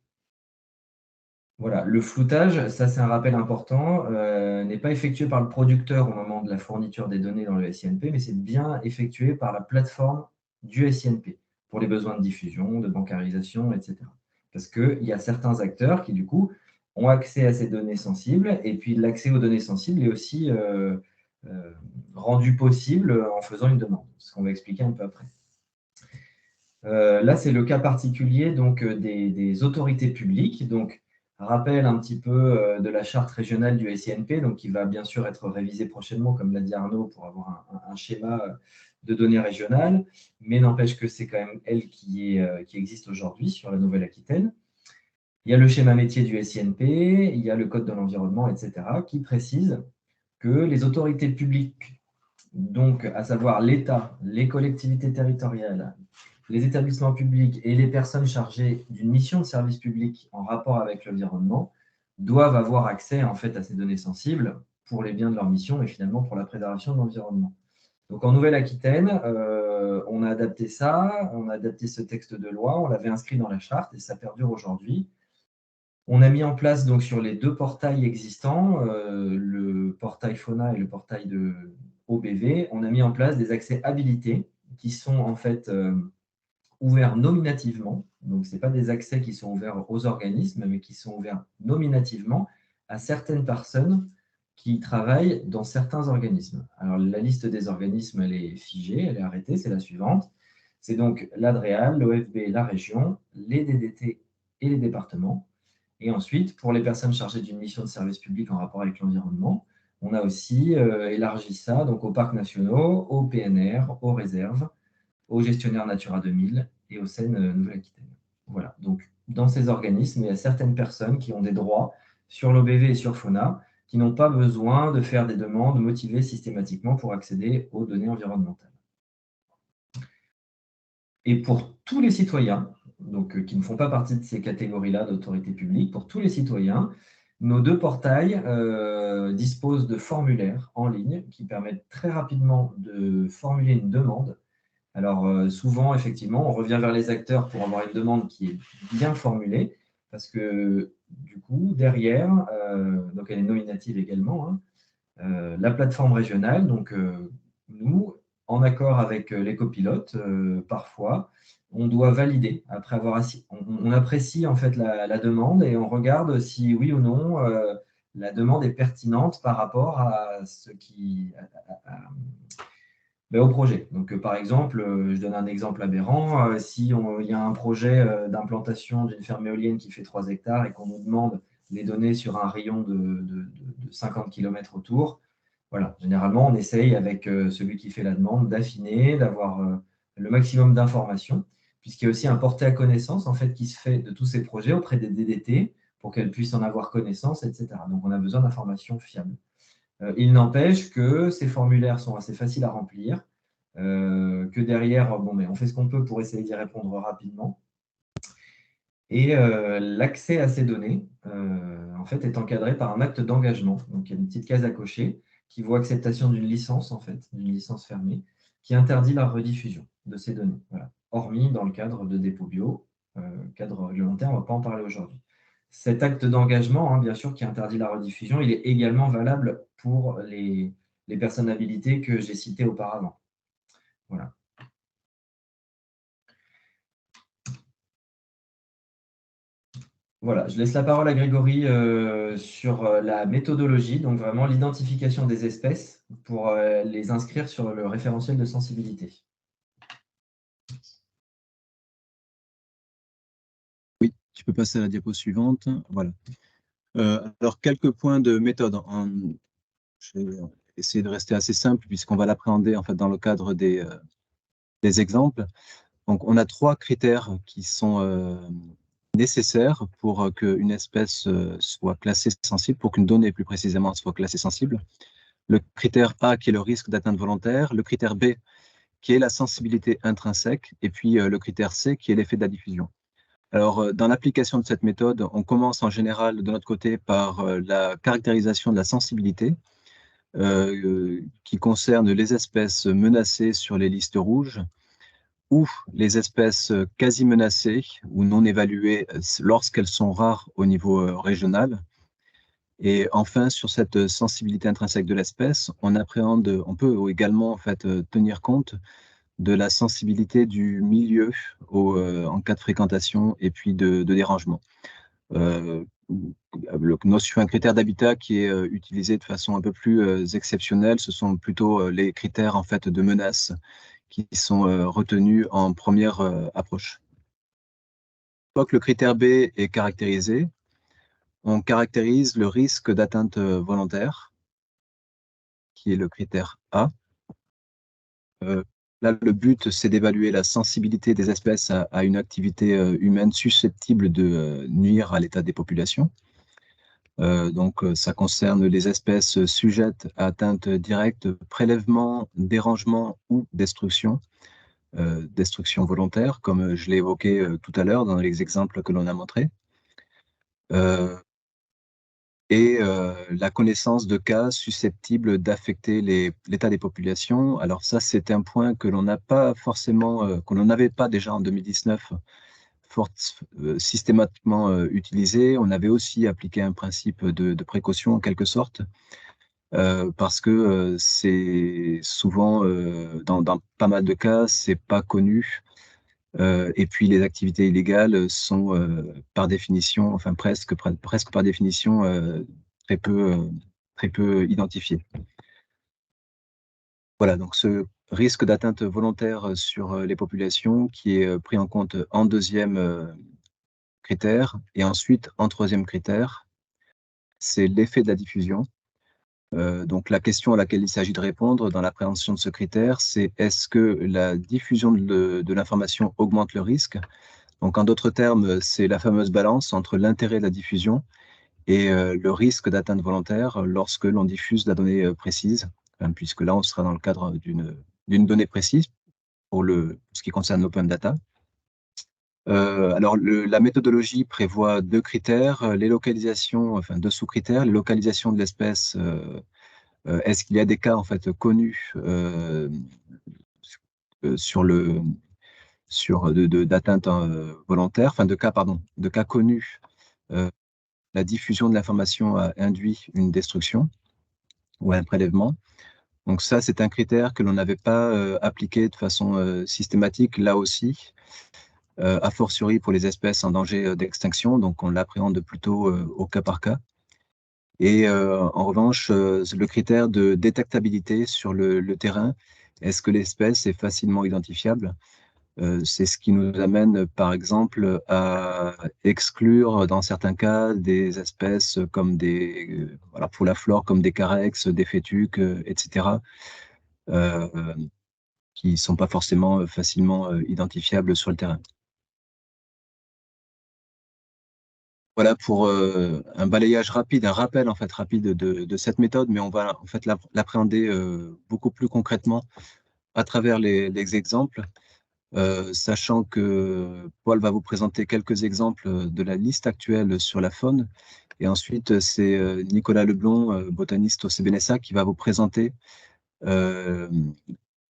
Voilà, le floutage, ça c'est un rappel important, n'est pas effectué par le producteur au moment de la fourniture des données dans le SINP, mais c'est bien effectué par la plateforme du SINP pour les besoins de diffusion, de bancarisation, etc. Parce qu'il y a certains acteurs qui, du coup, ont accès à ces données sensibles, et puis l'accès aux données sensibles est aussi rendu possible en faisant une demande, ce qu'on va expliquer un peu après. Là, c'est le cas particulier donc, des autorités publiques. Donc, rappel un petit peu de la charte régionale du SINP, donc qui va bien sûr être révisée prochainement, comme l'a dit Arnaud, pour avoir un schéma de données régionales, mais n'empêche que c'est quand même elle qui existe aujourd'hui sur la Nouvelle-Aquitaine. Il y a le schéma métier du SINP, il y a le code de l'environnement, etc., qui précise que les autorités publiques, donc à savoir l'État, les collectivités territoriales, les établissements publics et les personnes chargées d'une mission de service public en rapport avec l'environnement, doivent avoir accès en fait à ces données sensibles pour les biens de leur mission et finalement pour la préservation de l'environnement. Donc en Nouvelle-Aquitaine, on a adapté ça, on a adapté ce texte de loi, on l'avait inscrit dans la charte et ça perdure aujourd'hui. On a mis en place donc sur les 2 portails existants, le portail Fauna et le portail de OBV, on a mis en place des accès habilités qui sont en fait ouverts nominativement. Donc, ce n'est pas des accès qui sont ouverts aux organismes, mais qui sont ouverts nominativement à certaines personnes qui travaillent dans certains organismes. Alors, la liste des organismes, elle est figée, elle est arrêtée, c'est la suivante. C'est donc l'ADREAL, l'OFB, la région, les DDT et les départements. Et ensuite, pour les personnes chargées d'une mission de service public en rapport avec l'environnement, on a aussi élargi ça donc aux parcs nationaux, aux PNR, aux réserves, aux gestionnaires Natura 2000 et aux SEN Nouvelle-Aquitaine. Voilà, donc dans ces organismes, il y a certaines personnes qui ont des droits sur l'OBV et sur Fauna, qui n'ont pas besoin de faire des demandes motivées systématiquement pour accéder aux données environnementales. Et pour tous les citoyens, donc qui ne font pas partie de ces catégories-là d'autorité publique, pour tous les citoyens, nos 2 portails disposent de formulaires en ligne qui permettent très rapidement de formuler une demande. Alors souvent, effectivement, on revient vers les acteurs pour avoir une demande qui est bien formulée, parce que du coup, derrière, donc elle est nominative également, hein, la plateforme régionale, donc nous, en accord avec les copilotes, parfois, on doit valider, après avoir on apprécie en fait la demande et on regarde si oui ou non la demande est pertinente par rapport à ce qui, au projet. Donc, par exemple, je donne un exemple aberrant. Si il y a un projet d'implantation d'une ferme éolienne qui fait 3 hectares et qu'on nous demande les données sur un rayon de 50 km autour, voilà. Généralement, on essaye avec celui qui fait la demande d'affiner, d'avoir le maximum d'informations, puisqu'il y a aussi un porté à connaissance en fait, qui se fait de tous ces projets auprès des DDT pour qu'elles puissent en avoir connaissance, etc. Donc, on a besoin d'informations fiables. Il n'empêche que ces formulaires sont assez faciles à remplir, que derrière, bon, mais on fait ce qu'on peut pour essayer d'y répondre rapidement. Et l'accès à ces données, en fait, est encadré par un acte d'engagement. Donc, il y a une petite case à cocher qui vaut acceptation d'une licence, en fait, d'une licence fermée, qui interdit la rediffusion de ces données. Voilà. Hormis dans le cadre de dépôt bio, cadre réglementaire, on ne va pas en parler aujourd'hui. Cet acte d'engagement, hein, bien sûr, qui interdit la rediffusion, il est également valable pour les personnes habilitées que j'ai citées auparavant. Voilà. Voilà, je laisse la parole à Grégory sur la méthodologie, donc vraiment l'identification des espèces pour les inscrire sur le référentiel de sensibilité. Oui, tu peux passer à la diapo suivante. Voilà. Alors, quelques points de méthode. Je vais essayer de rester assez simple puisqu'on va l'appréhender en fait, dans le cadre des exemples. Donc, on a 3 critères qui sont nécessaires pour qu'une espèce soit classée sensible, pour qu'une donnée plus précisément soit classée sensible. Le critère A qui est le risque d'atteinte volontaire, le critère B qui est la sensibilité intrinsèque, et puis le critère C qui est l'effet de la diffusion. Alors, dans l'application de cette méthode, on commence en général de notre côté par la caractérisation de la sensibilité, qui concerne les espèces menacées sur les listes rouges ou les espèces quasi menacées ou non évaluées lorsqu'elles sont rares au niveau régional. Et enfin, sur cette sensibilité intrinsèque de l'espèce, on peut également en fait, tenir compte de la sensibilité du milieu en cas de fréquentation et puis de dérangement. Un critère d'habitat qui est utilisé de façon un peu plus exceptionnelle, ce sont plutôt les critères en fait, de menace qui sont retenus en première approche. Une fois que le critère B est caractérisé, on caractérise le risque d'atteinte volontaire, qui est le critère A. Là, le but, c'est d'évaluer la sensibilité des espèces à une activité humaine susceptible de nuire à l'état des populations. Donc, ça concerne les espèces sujettes à atteinte directe, prélèvement, dérangement ou destruction. Destruction volontaire, comme je l'ai évoqué tout à l'heure dans les exemples que l'on a montrés. Et la connaissance de cas susceptibles d'affecter l'état des populations. Alors ça, c'est un point que l'on n'a pas forcément, que l'on n'avait pas déjà en 2019 systématiquement utilisé. On avait aussi appliqué un principe de précaution en quelque sorte, parce que c'est souvent, dans pas mal de cas, c'est pas connu. Et puis les activités illégales sont par définition, enfin presque par définition, très peu identifiées. Voilà, donc ce risque d'atteinte volontaire sur les populations qui est pris en compte en deuxième critère, et ensuite en troisième critère, c'est l'effet de la diffusion. Donc la question à laquelle il s'agit de répondre dans l'appréhension de ce critère, c'est est-ce que la diffusion de l'information augmente le risque? Donc, en d'autres termes, c'est la fameuse balance entre l'intérêt de la diffusion et le risque d'atteinte volontaire lorsque l'on diffuse la donnée précise, puisque là, on sera dans le cadre d'une donnée précise pour ce qui concerne l'open data. Alors, la méthodologie prévoit deux critères, les localisations, enfin deux sous-critères, les localisations de l'espèce. Est-ce qu'il y a des cas en fait connus d'atteinte volontaire, enfin de cas connus, la diffusion de l'information a induit une destruction ou un prélèvement. Donc ça, c'est un critère que l'on n'avait pas appliqué de façon systématique, là aussi, a fortiori pour les espèces en danger d'extinction, donc on l'appréhende plutôt au cas par cas. Et en revanche, le critère de détectabilité sur le terrain, est-ce que l'espèce est facilement identifiable? C'est ce qui nous amène, par exemple, à exclure, dans certains cas, des espèces comme voilà, pour la flore, comme des carex, des fétuques, etc., qui ne sont pas forcément facilement identifiables sur le terrain. Voilà pour un balayage rapide, un rappel en fait rapide de cette méthode, mais on va en fait l'appréhender beaucoup plus concrètement à travers les exemples. Sachant que Paul va vous présenter quelques exemples de la liste actuelle sur la faune. Et ensuite, c'est Nicolas Leblond, botaniste au CBNSA, qui va vous présenter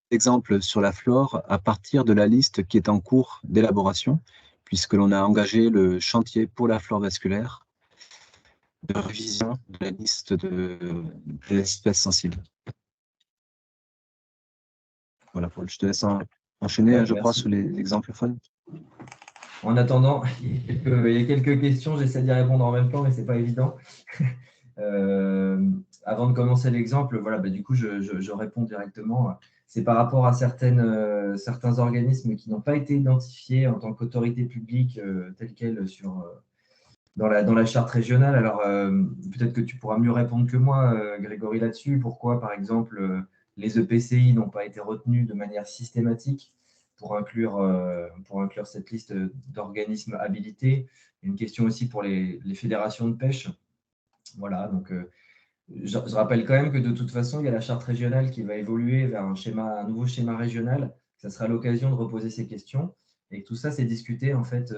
exemples sur la flore à partir de la liste qui est en cours d'élaboration, puisque l'on a engagé le chantier pour la flore vasculaire de révision de la liste des espèces sensibles. Voilà, Paul, je te laisse enchaîner, Ouais, je crois, merci. sur les exemples faune. En attendant, il y a quelques questions, j'essaie d'y répondre en même temps, mais ce n'est pas évident. Avant de commencer l'exemple, voilà, du coup, je réponds directement. C'est par rapport à certains organismes qui n'ont pas été identifiés en tant qu'autorité publique telle quelle dans la charte régionale. Alors, peut-être que tu pourras mieux répondre que moi, Grégory, là-dessus. Pourquoi, par exemple, les EPCI n'ont pas été retenus de manière systématique pour inclure cette liste d'organismes habilités. Une question aussi pour les fédérations de pêche. Voilà, donc je rappelle quand même que de toute façon, il y a la charte régionale qui va évoluer vers un nouveau schéma régional. Ça sera l'occasion de reposer ces questions. Et tout ça, c'est discuté en fait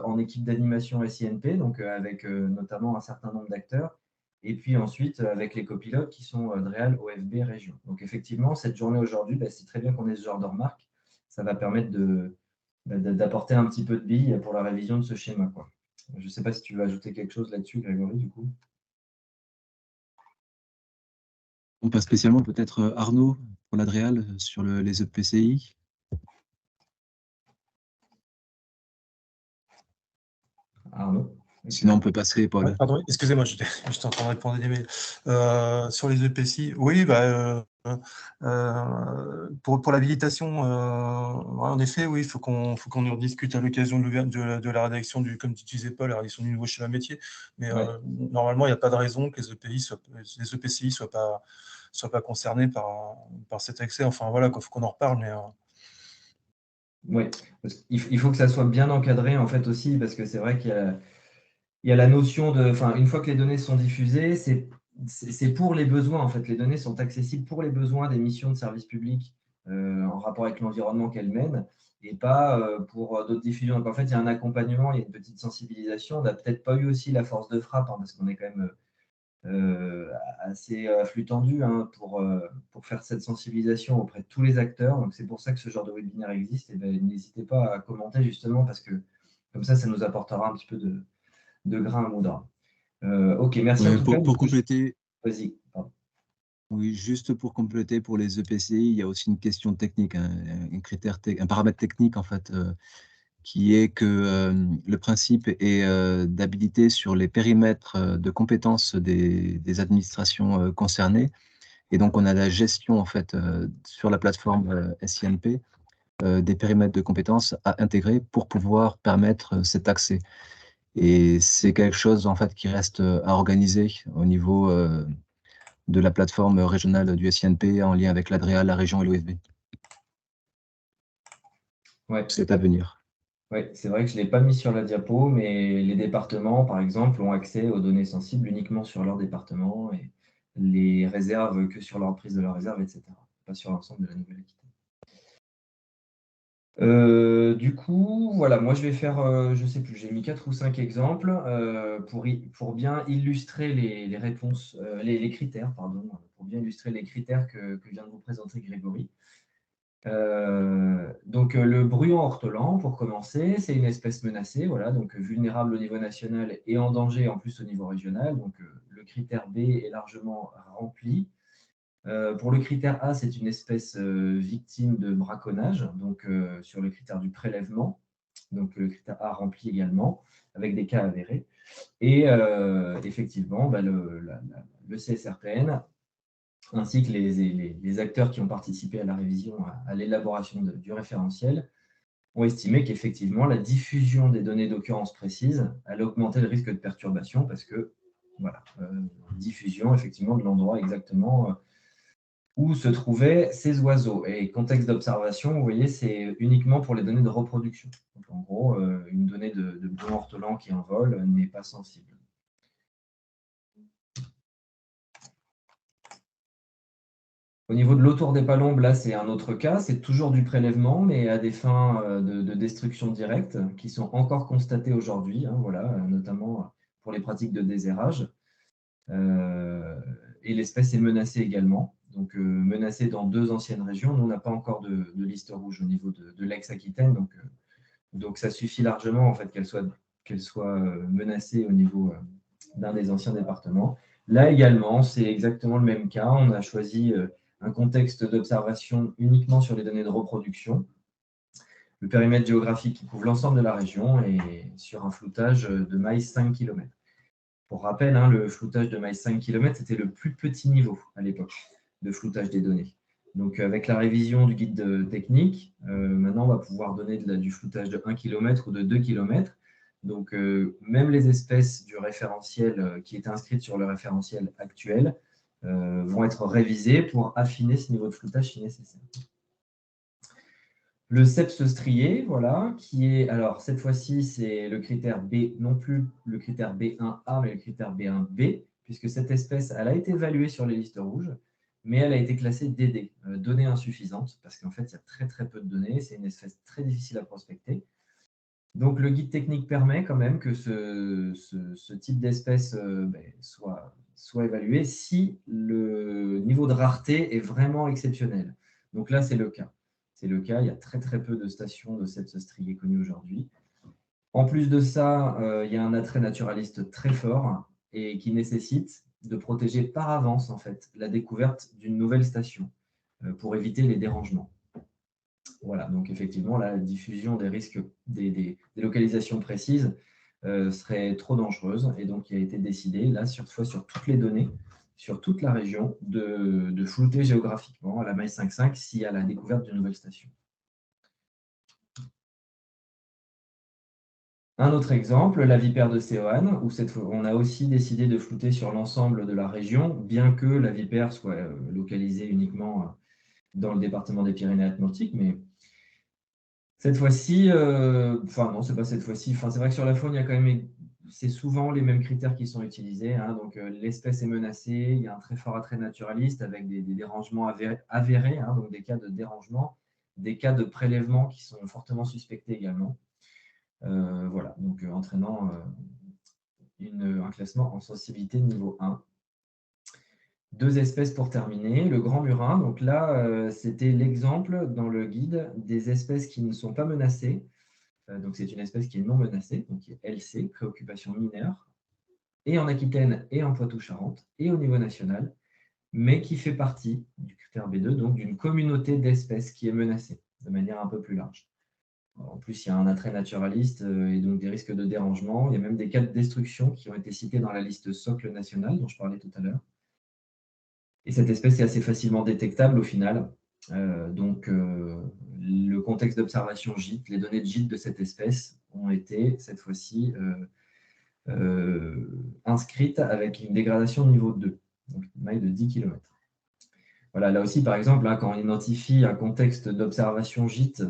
en équipe d'animation SINP, donc avec notamment un certain nombre d'acteurs. Et puis ensuite, avec les copilotes qui sont DREAL, OFB, Région. Donc effectivement, cette journée aujourd'hui, c'est très bien qu'on ait ce genre de remarques. Ça va permettre d'apporter un petit peu de billes pour la révision de ce schéma, quoi. Je ne sais pas si tu veux ajouter quelque chose là-dessus, Grégory, du coup. On passe spécialement peut-être Arnaud pour l'Adréal sur les EPCI. Arnaud. Sinon, on peut passer, Paul. Ouais, pardon, excusez-moi, j'étais en train de répondre à des mails. Sur les EPCI, oui, pour l'habilitation, en effet, oui, il faut qu'on en discute à l'occasion de la rédaction du, comme tu disais, Paul, la rédaction du nouveau schéma métier. Mais Ouais. normalement, il n'y a pas de raison que les EPCI ne soient pas concernés par cet accès. Enfin, voilà, il faut qu'on en reparle. Mais, Oui, il faut que ça soit bien encadré en fait aussi, parce que c'est vrai qu'il y a la notion de, enfin, une fois que les données sont diffusées, c'est pour les besoins en fait. Les données sont accessibles pour les besoins des missions de service public en rapport avec l'environnement qu'elles mènent et pas pour d'autres diffusions. Donc en fait, il y a un accompagnement, il y a une petite sensibilisation. On n'a peut-être pas eu aussi la force de frappe parce qu'on est quand même assez à flux tendu pour faire cette sensibilisation auprès de tous les acteurs. Donc c'est pour ça que ce genre de webinaire existe. Et ben, n'hésitez pas à commenter justement parce que comme ça nous apportera un petit peu de grain à moudre. Ok, merci en tout cas. Pour compléter, Vas-y. Pardon. oui, juste pour compléter, pour les EPCI, il y a aussi une question technique, un paramètre technique en fait, qui est que le principe est d'habiliter sur les périmètres de compétences des administrations concernées. Et donc, on a la gestion en fait sur la plateforme SINP des périmètres de compétences à intégrer pour pouvoir permettre cet accès. Et c'est quelque chose en fait qui reste à organiser au niveau de la plateforme régionale du SINP en lien avec l'ADREA, la région et l'OFB. Ouais. C'est à venir. Ouais, c'est vrai que je ne l'ai pas mis sur la diapo, mais les départements, par exemple, ont accès aux données sensibles uniquement sur leur département et les réserves que sur leur prise de leur réserve, etc. Pas sur l'ensemble de la Nouvelle-Aquitaine. Du coup, voilà, moi je vais faire, je ne sais plus, j'ai mis 4 ou 5 exemples pour bien illustrer les réponses, les critères, pardon, pour bien illustrer les critères que vient de vous présenter Grégory. Donc le bruant ortolan, pour commencer, c'est une espèce menacée, voilà, donc vulnérable au niveau national et en danger en plus au niveau régional. Donc le critère B est largement rempli. Pour le critère A, c'est une espèce victime de braconnage, donc sur le critère du prélèvement. Donc le critère A rempli également, avec des cas avérés. Et effectivement, le CSRPN ainsi que les acteurs qui ont participé à la révision, à l'élaboration du référentiel, ont estimé qu'effectivement, la diffusion des données d'occurrence précises allait augmenter le risque de perturbation parce que, voilà, diffusion effectivement de l'endroit exactement où se trouvaient ces oiseaux. Et contexte d'observation, vous voyez, c'est uniquement pour les données de reproduction. Donc, en gros, une donnée de bruit ortolan qui envole n'est pas sensible. Au niveau de l'autour des palombes, là, c'est un autre cas. C'est toujours du prélèvement, mais à des fins de destruction directe qui sont encore constatées aujourd'hui, voilà, notamment pour les pratiques de déserrage. Et l'espèce est menacée également. Donc, menacée dans 2 anciennes régions. Nous, on n'a pas encore de liste rouge au niveau de l'ex-Aquitaine. Donc, ça suffit largement en fait, qu'elle soit menacée au niveau d'un des anciens départements. Là également, c'est exactement le même cas. On a choisi un contexte d'observation uniquement sur les données de reproduction. Le périmètre géographique qui couvre l'ensemble de la région et sur un floutage de maïs 5 km. Pour rappel, le floutage de maïs 5 km, c'était le plus petit niveau à l'époque de floutage des données. Donc, avec la révision du guide technique, maintenant, on va pouvoir donner du floutage de 1 km ou de 2 km. Donc, même les espèces du référentiel qui étaient inscrites sur le référentiel actuel vont être révisées pour affiner ce niveau de floutage si nécessaire. Le CEPS strié, voilà, qui est, alors cette fois-ci, c'est le critère B, non plus le critère B1A, mais le critère B1B, puisque cette espèce, elle a été évaluée sur les listes rouges, mais elle a été classée DD, données insuffisantes, parce qu'en fait, il y a très très peu de données, c'est une espèce très difficile à prospecter. Donc, le guide technique permet quand même que ce type d'espèce soit évalué si le niveau de rareté est vraiment exceptionnel. Donc là, c'est le cas. C'est le cas, il y a très très peu de stations de CEPS strié connues aujourd'hui. En plus de ça, il y a un attrait naturaliste très fort et qui nécessite de protéger par avance en fait, la découverte d'une nouvelle station pour éviter les dérangements. Voilà, donc effectivement, la diffusion des risques, des localisations précises serait trop dangereuse. Et donc, il a été décidé, là, cette fois sur toutes les données, sur toute la région, de flouter géographiquement à la maille 5.5 s'il y a la découverte d'une nouvelle station. Un autre exemple, la vipère de Séoane, où on a aussi décidé de flouter sur l'ensemble de la région, bien que la vipère soit localisée uniquement dans le département des Pyrénées-Atlantiques, mais cette fois-ci, enfin non, c'est pas cette fois-ci, c'est vrai que sur la faune, il y a quand même, c'est souvent les mêmes critères qui sont utilisés, hein. Donc l'espèce est menacée, il y a un très fort attrait naturaliste avec des dérangements avérés, hein, donc des cas de dérangement, des cas de prélèvement qui sont fortement suspectés également. Voilà, donc entraînant un classement en sensibilité niveau 1. Deux espèces pour terminer. Le grand murin, donc là, c'était l'exemple dans le guide des espèces qui ne sont pas menacées. Donc c'est une espèce qui est non menacée, donc qui est LC, préoccupation mineure, et en Aquitaine et en Poitou-Charentes, et au niveau national, mais qui fait partie du critère B2, donc d'une communauté d'espèces qui est menacée, de manière un peu plus large. En plus, il y a un attrait naturaliste et donc des risques de dérangement. Il y a même des cas de destruction qui ont été cités dans la liste socle nationale dont je parlais tout à l'heure. Et cette espèce est assez facilement détectable au final. Le contexte d'observation gîte, les données de gîte de cette espèce ont été cette fois-ci inscrites avec une dégradation de niveau 2, donc une maille de 10 km. Voilà, là aussi, par exemple, là, quand on identifie un contexte d'observation gîte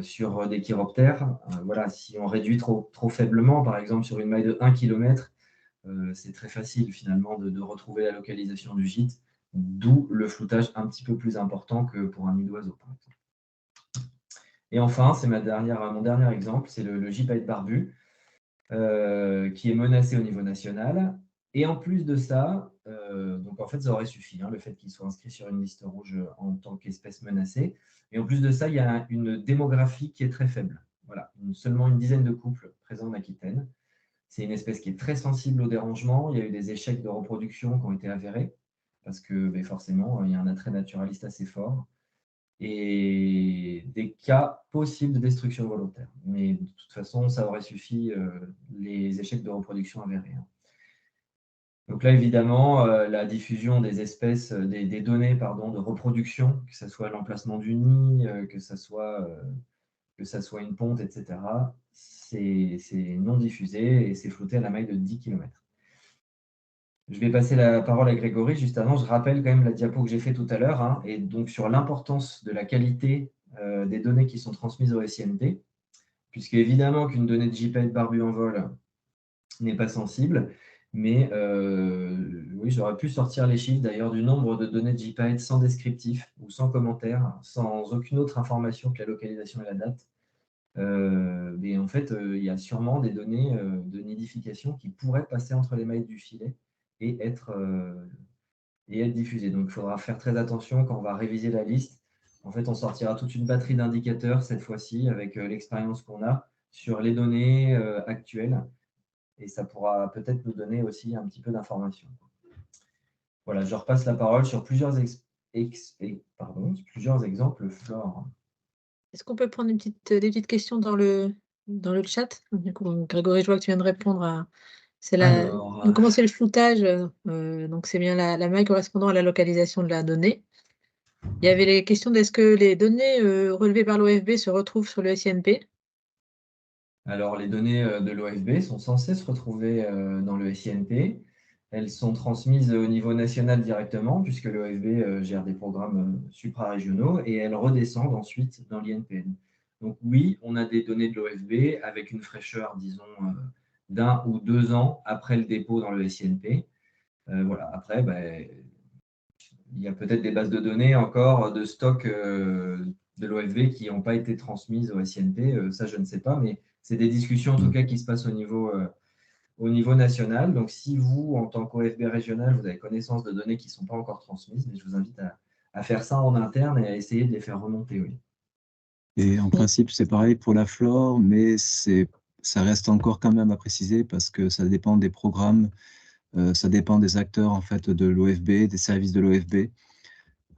sur des chiroptères, voilà, si on réduit trop faiblement, par exemple sur une maille de 1 km, c'est très facile finalement de retrouver la localisation du gîte, d'où le floutage un petit peu plus important que pour un nid d'oiseau, par exemple. Et enfin, c'est mon dernier exemple, c'est le gypaète barbu, qui est menacé au niveau national. Et en plus de ça, donc en fait, ça aurait suffi, hein, le fait qu'il soit inscrit sur une liste rouge en tant qu'espèce menacée. Et en plus de ça, il y a une démographie qui est très faible. Voilà, seulement une dizaine de couples présents en Aquitaine. C'est une espèce qui est très sensible au dérangement. Il y a eu des échecs de reproduction qui ont été avérés, parce que forcément, il y a un attrait naturaliste assez fort. Et des cas possibles de destruction volontaire. Mais de toute façon, ça aurait suffi les échecs de reproduction avérés, hein. Donc là, évidemment, la diffusion des espèces, des données de reproduction, que ce soit l'emplacement du nid, que ça soit une ponte, etc., c'est non diffusé et c'est flouté à la maille de 10 km. Je vais passer la parole à Grégory. Juste avant, je rappelle quand même la diapo que j'ai fait tout à l'heure, hein, et donc sur l'importance de la qualité des données qui sont transmises au SINP, puisque évidemment qu'une donnée de gypaète barbu en vol n'est pas sensible, mais oui, j'aurais pu sortir les chiffres d'ailleurs du nombre de données de gypaète sans descriptif ou sans commentaire, sans aucune autre information que la localisation et la date. Mais en fait, il y a sûrement des données de nidification qui pourraient passer entre les mailles du filet et être diffusées. Donc, il faudra faire très attention quand on va réviser la liste. En fait, on sortira toute une batterie d'indicateurs cette fois-ci avec l'expérience qu'on a sur les données actuelles. Et ça pourra peut-être nous donner aussi un petit peu d'informations. Voilà, je repasse la parole sur plusieurs exemples Flore. Est-ce qu'on peut prendre des petites questions dans le chat? Du coup, Grégory, je vois que tu viens de répondre à... Donc, comment c'est le floutage? Donc, c'est bien la maille correspondant à la localisation de la donnée. Il y avait les questions d'est-ce que les données relevées par l'OFB se retrouvent sur le SINP? Alors, les données de l'OFB sont censées se retrouver dans le SINP. Elles sont transmises au niveau national directement, puisque l'OFB gère des programmes suprarégionaux, et elles redescendent ensuite dans l'INPN. Donc oui, on a des données de l'OFB avec une fraîcheur, disons, d'1 ou 2 ans après le dépôt dans le SINP. Voilà. Après, il y a peut-être des bases de données encore de stock de l'OFB qui n'ont pas été transmises au SINP. Ça, je ne sais pas, mais c'est des discussions en tout cas qui se passent au niveau national. Donc, si vous, en tant qu'OFB régional, vous avez connaissance de données qui ne sont pas encore transmises, mais je vous invite à faire ça en interne et à essayer de les faire remonter. Oui. Et en principe, c'est pareil pour la flore, mais ça reste encore quand même à préciser parce que ça dépend des programmes, ça dépend des acteurs en fait de l'OFB, des services de l'OFB.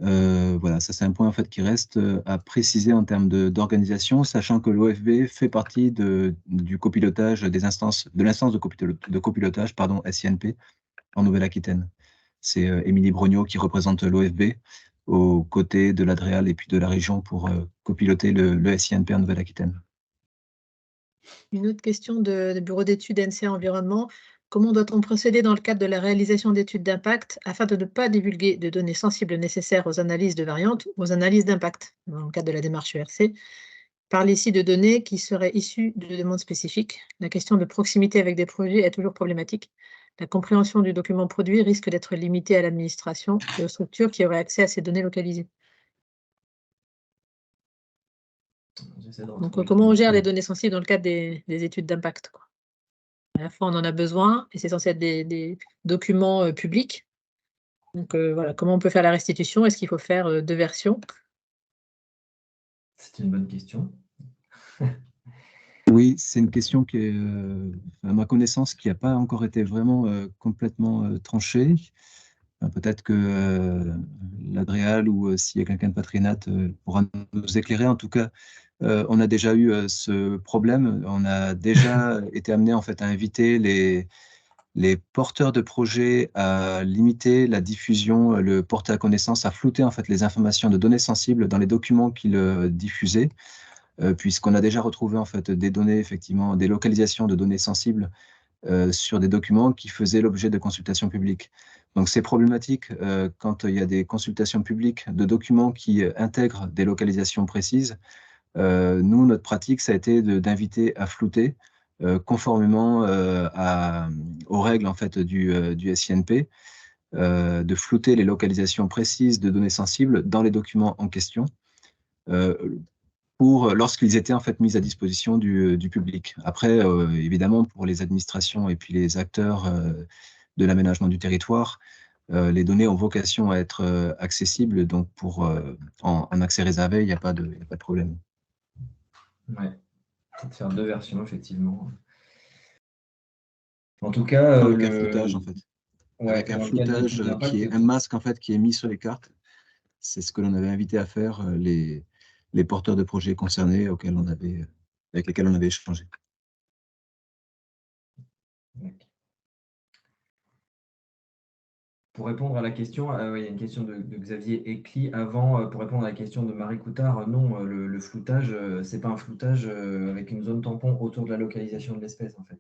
Voilà, ça c'est un point en fait qui reste à préciser en termes d'organisation, sachant que l'OFB fait partie du copilotage de l'instance de copilotage, pardon, SINP en Nouvelle-Aquitaine. C'est Émilie Brognot qui représente l'OFB aux côtés de l'Adréal et puis de la région pour copiloter le SINP en Nouvelle-Aquitaine. Une autre question de bureau d'études NCA Environnement. Comment doit-on procéder dans le cadre de la réalisation d'études d'impact afin de ne pas divulguer de données sensibles nécessaires aux analyses de variantes ou aux analyses d'impact dans le cadre de la démarche ERC? Parle ici de données qui seraient issues de demandes spécifiques. La question de proximité avec des projets est toujours problématique. La compréhension du document produit risque d'être limitée à l'administration et aux structures qui auraient accès à ces données localisées. Donc, comment on gère les données sensibles dans le cadre des études d'impact, quoi? À la fois, on en a besoin et c'est censé être des documents publics. Donc, voilà, comment on peut faire la restitution? Est-ce qu'il faut faire 2 versions? C'est une bonne question. Oui, c'est une question qui est, à ma connaissance, qui n'a pas encore été vraiment complètement tranchée. Peut-être que l'Adréal ou s'il y a quelqu'un de Patrinat pourra nous éclairer. En tout cas, on a déjà eu ce problème. On a déjà été amené en fait à inviter les porteurs de projets à limiter la diffusion, le porter à connaissance, à flouter en fait les informations de données sensibles dans les documents qu'ils diffusaient, puisqu'on a déjà retrouvé en fait des données, effectivement, des localisations de données sensibles sur des documents qui faisaient l'objet de consultations publiques. Donc c'est problématique quand il y a des consultations publiques de documents qui intègrent des localisations précises. Nous, notre pratique, ça a été d'inviter à flouter conformément aux règles en fait, du SINP, de flouter les localisations précises de données sensibles dans les documents en question, lorsqu'ils étaient en fait mis à disposition du public. Après, évidemment, pour les administrations et puis les acteurs de l'aménagement du territoire, les données ont vocation à être accessibles, donc en accès réservé, il n'y a pas de problème. Ouais, peut-être faire 2 versions, effectivement. En tout cas, avec un floutage, en fait. Ouais, avec un dans le cadre floutage d'études d'impact, qui est un masque en fait qui est mis sur les cartes. C'est ce que l'on avait invité à faire les porteurs de projets concernés avec lesquels on avait échangé. Pour répondre à la question, il y a une question de Xavier Ecli avant. Pour répondre à la question de Marie Coutard, non, le floutage, c'est pas un floutage avec une zone tampon autour de la localisation de l'espèce, en fait.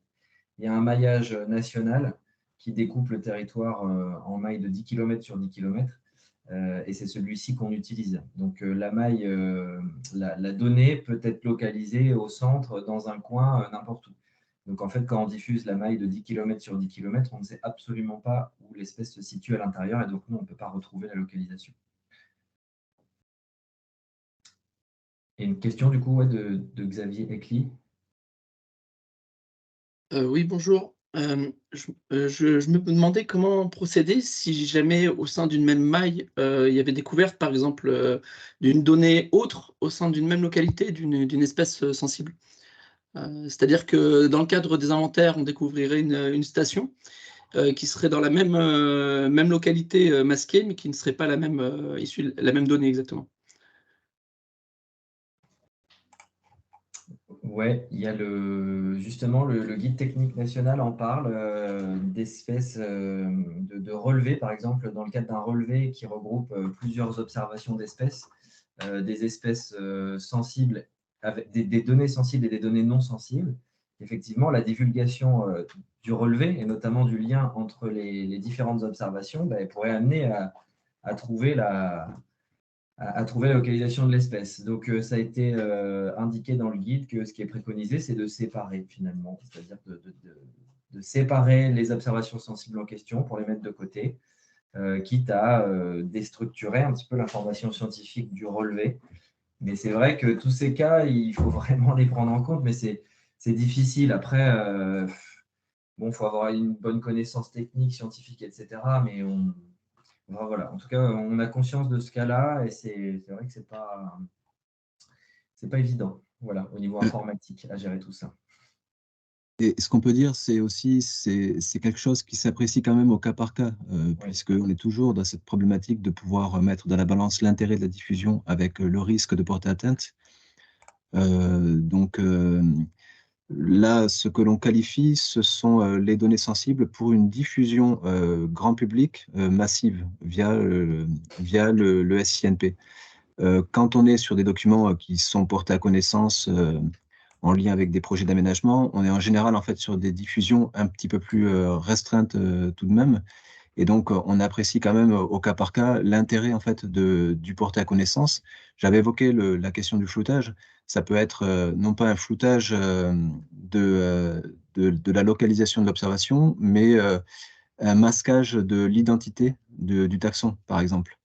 Il y a un maillage national qui découpe le territoire en mailles de 10 km sur 10 km, et c'est celui-ci qu'on utilise. Donc la maille, la donnée peut être localisée au centre, dans un coin, n'importe où. Donc en fait, quand on diffuse la maille de 10 km sur 10 km, on ne sait absolument pas où l'espèce se situe à l'intérieur, et donc nous, on ne peut pas retrouver la localisation. Et une question du coup de Xavier Ecli. Oui, bonjour. Je me demandais comment procéder si jamais au sein d'une même maille, il y avait découverte, par exemple, d'une donnée autre au sein d'une même localité, d'une espèce sensible. C'est-à-dire que dans le cadre des inventaires, on découvrirait une station qui serait dans la même localité masquée, mais qui ne serait pas la même donnée exactement. Ouais, il y a justement le guide technique national en parle d'espèces de relevés, par exemple, dans le cadre d'un relevé qui regroupe plusieurs observations d'espèces, des espèces sensibles, avec des données sensibles et des données non sensibles. Effectivement, la divulgation du relevé, et notamment du lien entre les différentes observations, elle pourrait amener à trouver à trouver la localisation de l'espèce. Donc, ça a été indiqué dans le guide que ce qui est préconisé, c'est de séparer finalement, c'est-à-dire de séparer les observations sensibles en question pour les mettre de côté, quitte à déstructurer un petit peu l'information scientifique du relevé. Mais c'est vrai que tous ces cas, il faut vraiment les prendre en compte, mais c'est difficile. Après, bon, il faut avoir une bonne connaissance technique, scientifique, etc. Mais voilà, en tout cas, on a conscience de ce cas-là, et c'est vrai que c'est pas évident, voilà, au niveau informatique, à gérer tout ça. Et ce qu'on peut dire, c'est aussi c'est quelque chose qui s'apprécie quand même au cas par cas, puisqu'on est toujours dans cette problématique de pouvoir mettre dans la balance l'intérêt de la diffusion avec le risque de porter atteinte. Donc là, ce que l'on qualifie, ce sont les données sensibles pour une diffusion grand public massive via le SINP. Quand on est sur des documents qui sont portés à connaissance en lien avec des projets d'aménagement, on est en général en fait sur des diffusions un petit peu plus restreintes tout de même. Et donc, on apprécie quand même au cas par cas l'intérêt en fait du porté à connaissance. J'avais évoqué la question du floutage. Ça peut être non pas un floutage de la localisation de l'observation, mais un masquage de l'identité du taxon, par exemple.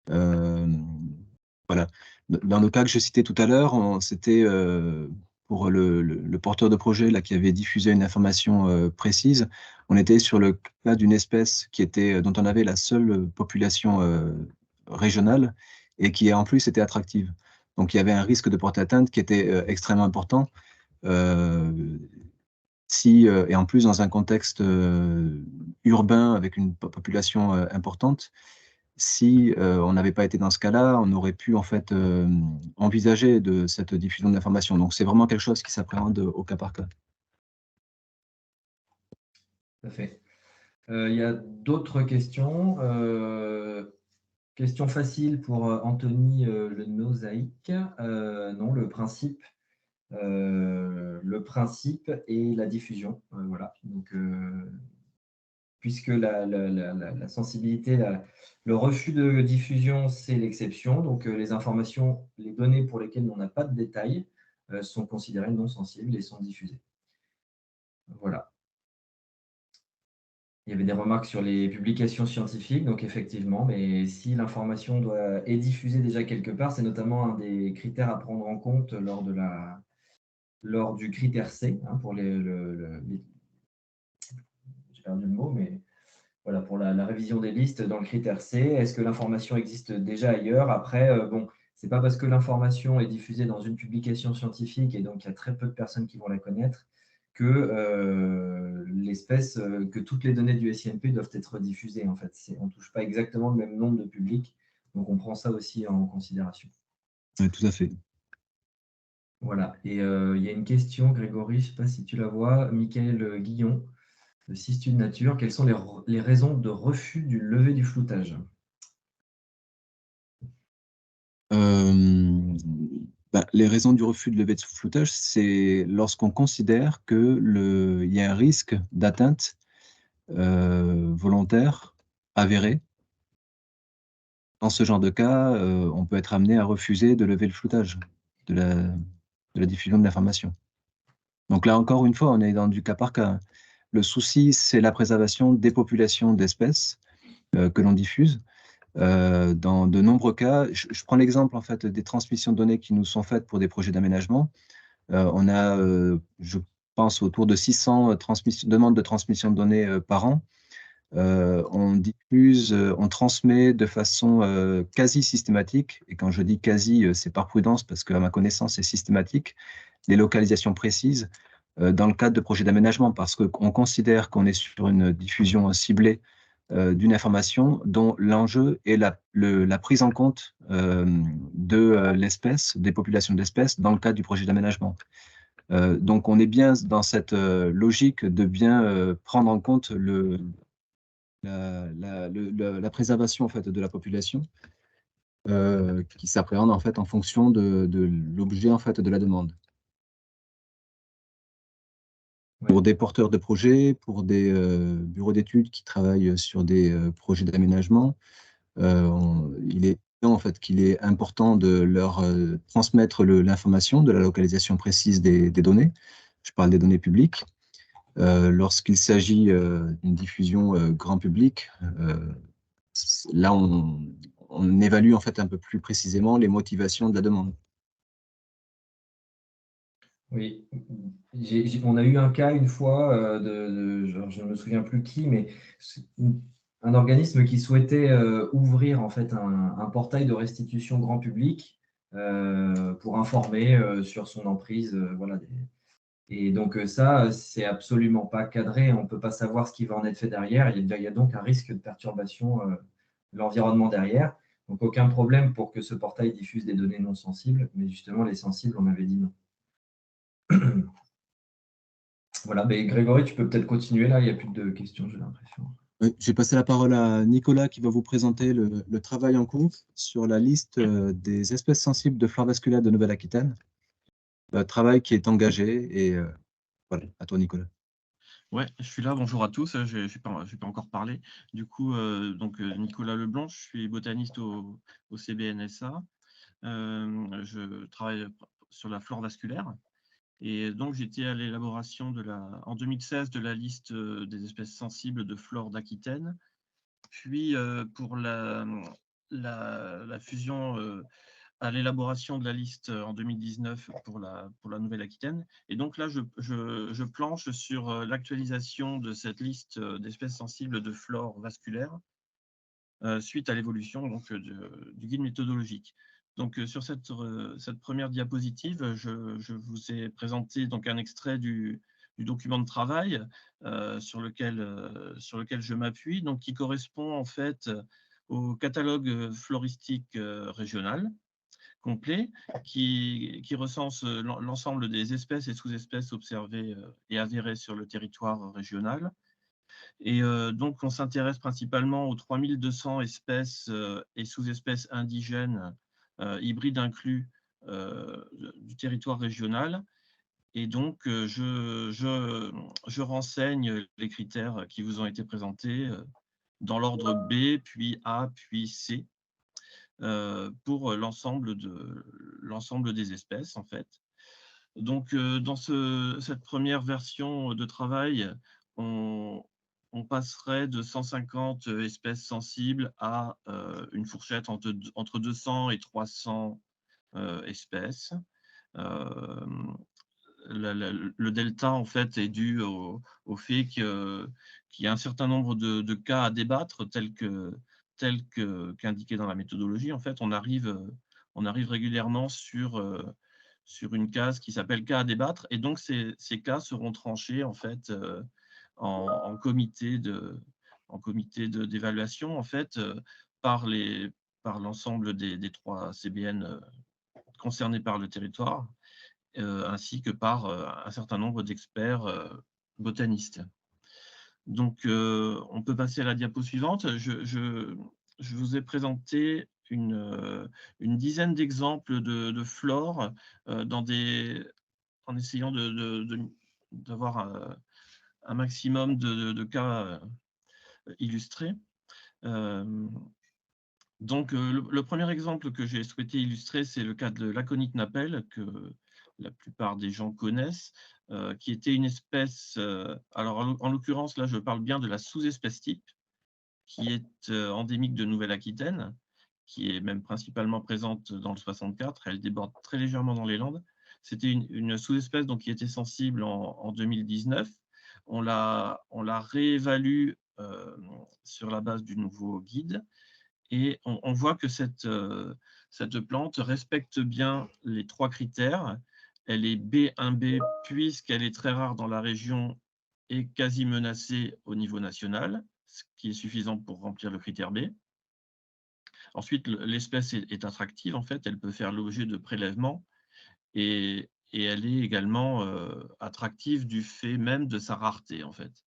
Voilà. Dans le cas que je citais tout à l'heure, c'était pour le porteur de projet là, qui avait diffusé une information précise. On était sur le cas d'une espèce dont on avait la seule population régionale et qui en plus était attractive. Donc il y avait un risque de porter atteinte qui était extrêmement important. Et en plus dans un contexte urbain avec une population importante, si on n'avait pas été dans ce cas-là, on aurait pu en fait envisager de cette diffusion d'informations. Donc c'est vraiment quelque chose qui s'appréhende au cas par cas. Tout à fait. Il y a d'autres questions. Question facile pour Anthony Le Nosaïque. Non, le principe et la diffusion. Voilà. Donc, puisque la sensibilité, le refus de diffusion, c'est l'exception. Donc, les informations, les données pour lesquelles on n'a pas de détails sont considérées non sensibles et sont diffusées. Voilà. Il y avait des remarques sur les publications scientifiques, donc effectivement, mais si l'information est diffusée déjà quelque part, c'est notamment un des critères à prendre en compte lors du critère C, hein, pour j'ai perdu le mot, mais voilà, pour la révision des listes dans le critère C. Est-ce que l'information existe déjà ailleurs? Après, bon, c'est pas parce que l'information est diffusée dans une publication scientifique et donc il y a très peu de personnes qui vont la connaître que que toutes les données du SINP doivent être diffusées. En fait, on ne touche pas exactement le même nombre de publics, donc on prend ça aussi en considération. Oui, tout à fait. Voilà. Et il y a une question, Grégory, je ne sais pas si tu la vois, Michael Guillon, de Sistude Nature. Quelles sont les raisons de refus du lever du floutage? Les raisons du refus de lever de floutage, c'est lorsqu'on considère qu'il y a un risque d'atteinte volontaire avéré. Dans ce genre de cas, on peut être amené à refuser de lever le floutage de la diffusion de l'information. Donc là, encore une fois, on est dans du cas par cas. Le souci, c'est la préservation des populations d'espèces que l'on diffuse. Dans de nombreux cas, je prends l'exemple en fait des transmissions de données qui nous sont faites pour des projets d'aménagement. On a, je pense, autour de 600 demandes de transmission de données par an. On transmet de façon quasi systématique, et quand je dis quasi, c'est par prudence parce qu'à ma connaissance, c'est systématique, les localisations précises dans le cadre de projets d'aménagement, parce qu'on considère qu'on est sur une diffusion ciblée d'une information dont l'enjeu est la prise en compte de l'espèce, des populations d'espèces dans le cadre du projet d'aménagement. Donc on est bien dans cette logique de bien prendre en compte la préservation en fait, de la population qui s'appréhende en fait en fonction de l'objet en fait, de la demande. Pour des porteurs de projets, pour des bureaux d'études qui travaillent sur des projets d'aménagement, il est évident en fait, qu'il est important de leur transmettre l'information de la localisation précise des données. Je parle des données publiques. Lorsqu'il s'agit d'une diffusion grand public, là, on évalue en fait un peu plus précisément les motivations de la demande. Oui, on a eu un cas une fois je ne me souviens plus qui, mais un organisme qui souhaitait ouvrir en fait un portail de restitution grand public pour informer sur son emprise, voilà. Et donc ça, c'est absolument pas cadré. On ne peut pas savoir ce qui va en être fait derrière. Il y a donc un risque de perturbation de l'environnement derrière. Donc aucun problème pour que ce portail diffuse des données non sensibles, mais justement les sensibles, on avait dit non. Voilà, mais Grégory, tu peux peut-être continuer là, il n'y a plus de questions, j'ai l'impression. Oui, je vais passer la parole à Nicolas qui va vous présenter le travail en cours sur la liste des espèces sensibles de flore vasculaire de Nouvelle-Aquitaine. Travail qui est engagé et voilà, à toi Nicolas. Ouais, je suis là, bonjour à tous, je n'ai pas encore parlé. Du coup, Nicolas Leblanc, je suis botaniste au CBNSA. Je travaille sur la flore vasculaire. Et donc, j'étais à l'élaboration en 2016 de la liste des espèces sensibles de flore d'Aquitaine. Puis, pour la fusion à l'élaboration de la liste en 2019 pour la Nouvelle-Aquitaine. Et donc là, je planche sur l'actualisation de cette liste d'espèces sensibles de flore vasculaire suite à l'évolution du guide méthodologique. Donc sur cette première diapositive, je vous ai présenté donc un extrait du document de travail sur lequel je m'appuie, donc qui correspond en fait au catalogue floristique régional complet qui recense l'ensemble des espèces et sous-espèces observées et avérées sur le territoire régional. Et donc, on s'intéresse principalement aux 3200 espèces et sous-espèces indigènes hybrides inclus du territoire régional. Et donc, je renseigne les critères qui vous ont été présentés dans l'ordre B, puis A, puis C, pour l'ensemble des espèces, en fait. Donc, dans cette première version de travail, on passerait de 150 espèces sensibles à une fourchette entre 200 et 300 espèces. Le delta, en fait, est dû au fait qu'il y a un certain nombre de cas à débattre, tels qu'indiqué dans la méthodologie. En fait, on arrive régulièrement sur une case qui s'appelle cas à débattre, et donc ces cas seront tranchés en fait en comité d'évaluation en fait par l'ensemble des 3 CBN concernés par le territoire, ainsi que par un certain nombre d'experts botanistes. Donc, on peut passer à la diapo suivante. Je vous ai présenté une dizaine d'exemples de flore en essayant d'avoir un maximum de cas illustrés. Donc, le premier exemple que j'ai souhaité illustrer, c'est le cas de l'aconite napelle, que la plupart des gens connaissent, qui était une espèce, alors en l'occurrence, là, je parle bien de la sous-espèce type, qui est endémique de Nouvelle-Aquitaine, qui est même principalement présente dans le 64, elle déborde très légèrement dans les Landes. C'était une sous-espèce qui était sensible en 2019. On l'a réévalue sur la base du nouveau guide, et on voit que cette plante respecte bien les 3 critères. Elle est B1B puisqu'elle est très rare dans la région et quasi menacée au niveau national, ce qui est suffisant pour remplir le critère B. Ensuite, l'espèce est attractive, en fait, elle peut faire l'objet de prélèvements, et elle est également attractive du fait même de sa rareté, en fait.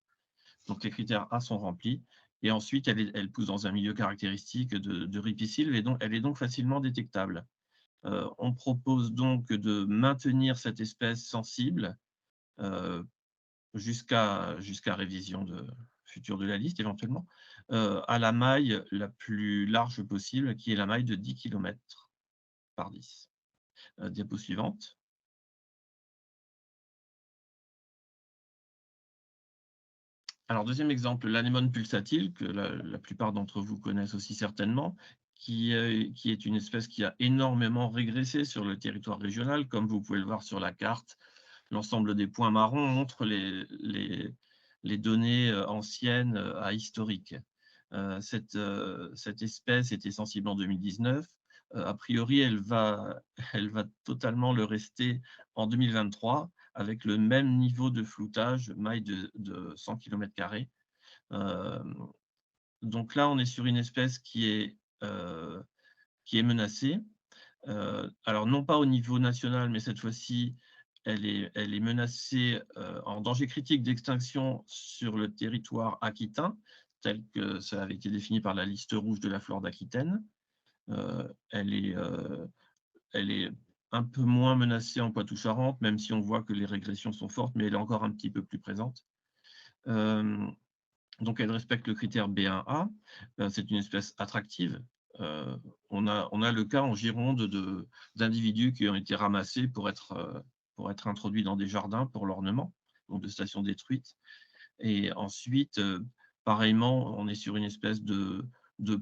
Donc les critères A sont remplis. Et ensuite, elle pousse dans un milieu caractéristique de ripicile, et donc elle est donc facilement détectable. On propose donc de maintenir cette espèce sensible jusqu'à révision future de la liste, éventuellement, à la maille la plus large possible, qui est la maille de 10 km par 10. Diapo suivante. Alors, deuxième exemple, l'anémone pulsatile, que la plupart d'entre vous connaissent aussi certainement, qui est une espèce qui a énormément régressé sur le territoire régional. Comme vous pouvez le voir sur la carte, l'ensemble des points marrons montre les données anciennes à historiques. Cette espèce était sensible en 2019. A priori, elle va totalement le rester en 2023, avec le même niveau de floutage, maille de 100 km². Donc là, on est sur une espèce qui est menacée. Alors non pas au niveau national, mais cette fois-ci, elle est menacée en danger critique d'extinction sur le territoire aquitain, tel que ça avait été défini par la liste rouge de la flore d'Aquitaine. Elle est un peu moins menacée en Poitou-Charentes, même si on voit que les régressions sont fortes, mais elle est encore un petit peu plus présente. Donc elle respecte le critère B1A. C'est une espèce attractive. On a le cas en Gironde d'individus qui ont été ramassés pour être introduits dans des jardins pour l'ornement, donc de stations détruites. Et ensuite, pareillement, on est sur une espèce de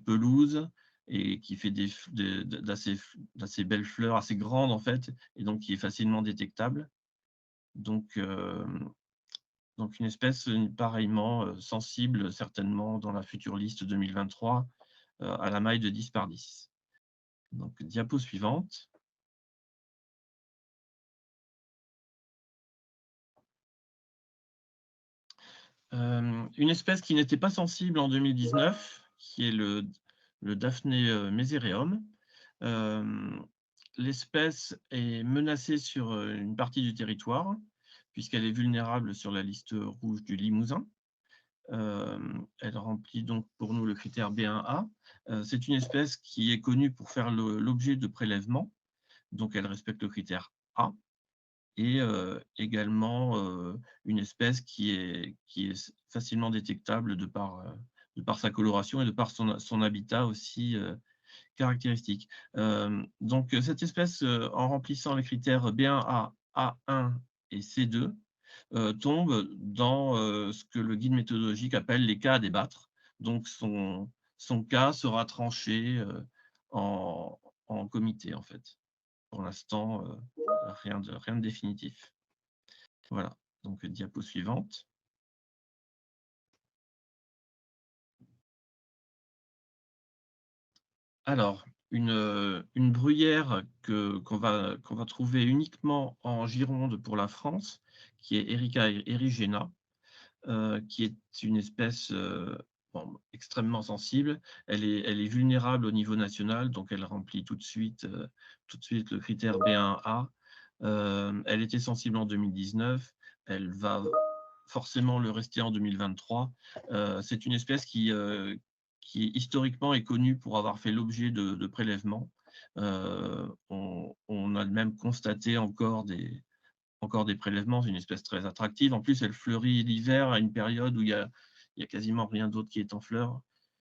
pelouse et qui fait d'assez belles fleurs, assez grandes en fait, et donc qui est facilement détectable. Donc une espèce pareillement sensible, certainement, dans la future liste 2023, à la maille de 10 par 10. Donc, diapo suivante. Une espèce qui n'était pas sensible en 2019, qui est le Daphné mesereum. L'espèce est menacée sur une partie du territoire, puisqu'elle est vulnérable sur la liste rouge du Limousin. Elle remplit donc pour nous le critère B1A. C'est une espèce qui est connue pour faire l'objet de prélèvements, donc elle respecte le critère A, et également une espèce qui est facilement détectable de par sa coloration et de par son habitat aussi caractéristique. Donc cette espèce, en remplissant les critères B1A, A1 et C2, tombe dans ce que le guide méthodologique appelle les cas à débattre. Donc son cas sera tranché en comité, en fait. Pour l'instant, rien de définitif. Voilà, donc diapo suivante. Alors, une bruyère qu'on va trouver uniquement en Gironde pour la France, qui est Erica erigena, qui est une espèce extrêmement sensible. Elle est vulnérable au niveau national, donc elle remplit tout de suite le critère B1A. Elle était sensible en 2019, elle va forcément le rester en 2023. C'est une espèce qui historiquement est connue pour avoir fait l'objet de prélèvements. On a même constaté encore des prélèvements. C'est une espèce très attractive. En plus, elle fleurit l'hiver à une période où il y a quasiment rien d'autre qui est en fleurs.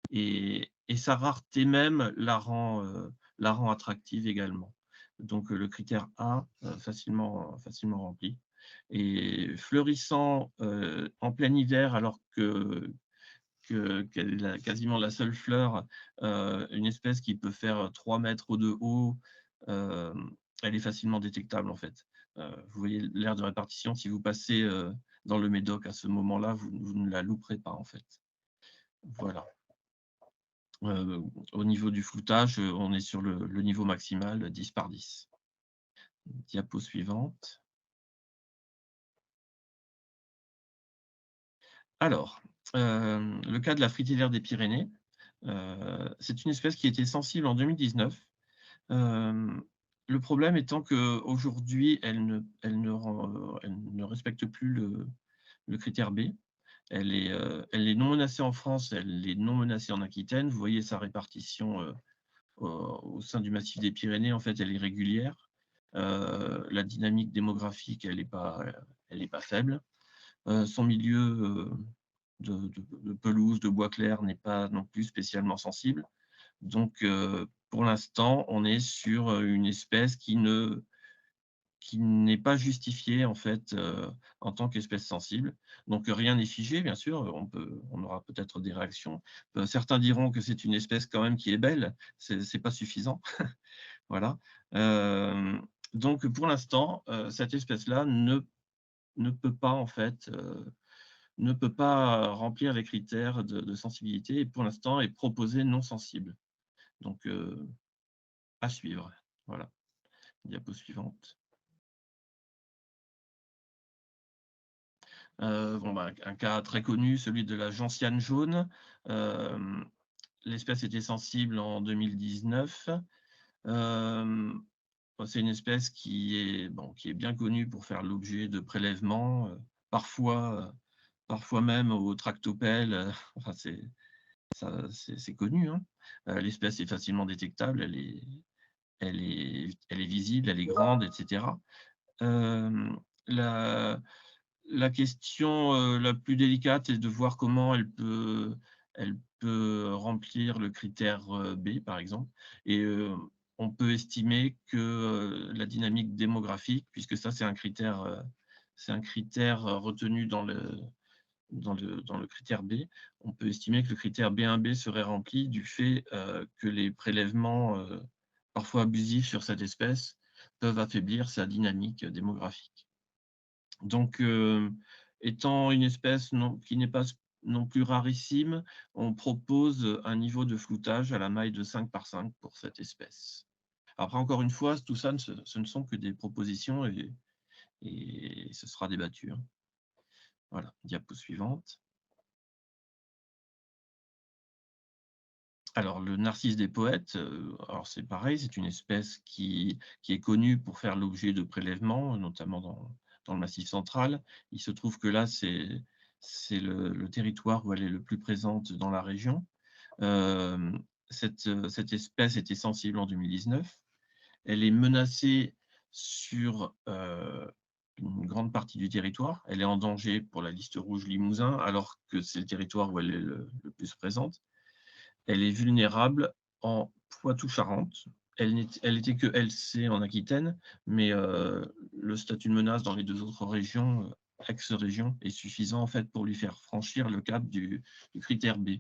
Et sa rareté même la rend attractive également. Donc le critère A, facilement rempli. Et fleurissant en plein hiver, alors qu'elle a quasiment la seule fleur, une espèce qui peut faire 3 mètres de haut, elle est facilement détectable en fait. Vous voyez l'aire de répartition, si vous passez dans le Médoc à ce moment-là, vous ne la louperez pas en fait. Voilà. Au niveau du floutage, on est sur le niveau maximal 10 par 10. Diapo suivante. Alors, le cas de la fritillaire des Pyrénées, c'est une espèce qui était sensible en 2019. Le problème étant qu'aujourd'hui, elle ne respecte plus le critère B. Elle est non menacée en France, elle est non menacée en Aquitaine. Vous voyez sa répartition au sein du massif des Pyrénées, en fait, elle est régulière. La dynamique démographique, elle n'est pas faible. Son milieu de pelouse, de bois clair n'est pas non plus spécialement sensible. Donc, pour l'instant, on est sur une espèce qui n'est pas justifiée en fait en tant qu'espèce sensible. Donc rien n'est figé, bien sûr. On aura peut-être des réactions. Certains diront que c'est une espèce quand même qui est belle. C'est pas suffisant. Voilà. Donc pour l'instant, cette espèce-là ne peut pas en fait ne peut pas remplir les critères de sensibilité et pour l'instant est proposée non sensible. Donc à suivre. Voilà. Diapo suivante. Un cas très connu, celui de la gentiane jaune. L'espèce était sensible en 2019. C'est une espèce qui est bien connue pour faire l'objet de prélèvements, parfois même au tractopelle. Enfin, c'est connu, hein. L'espèce est facilement détectable, elle est visible, elle est grande, etc. La question la plus délicate est de voir comment elle peut remplir le critère B, par exemple. Et on peut estimer que la dynamique démographique, puisque ça, c'est un critère retenu dans le critère B, on peut estimer que le critère B1B serait rempli du fait que les prélèvements parfois abusifs sur cette espèce peuvent affaiblir sa dynamique démographique. Donc, étant une espèce qui n'est pas non plus rarissime, on propose un niveau de floutage à la maille de 5 par 5 pour cette espèce. Après, encore une fois, tout ça, ce ne sont que des propositions et ce sera débattu, hein. Voilà, diapo suivante. Alors, le narcisse des poètes, alors c'est pareil, c'est une espèce qui est connue pour faire l'objet de prélèvements, notamment dans le Massif central. Il se trouve que là, c'est le territoire où elle est le plus présente dans la région. Cette espèce était sensible en 2019. Elle est menacée sur une grande partie du territoire. Elle est en danger pour la liste rouge Limousin, alors que c'est le territoire où elle est le plus présente. Elle est vulnérable en Poitou-Charentes. Elle était que LC en Aquitaine, mais le statut de menace dans les 2 autres régions, ex-régions, est suffisant en fait pour lui faire franchir le cap du critère B.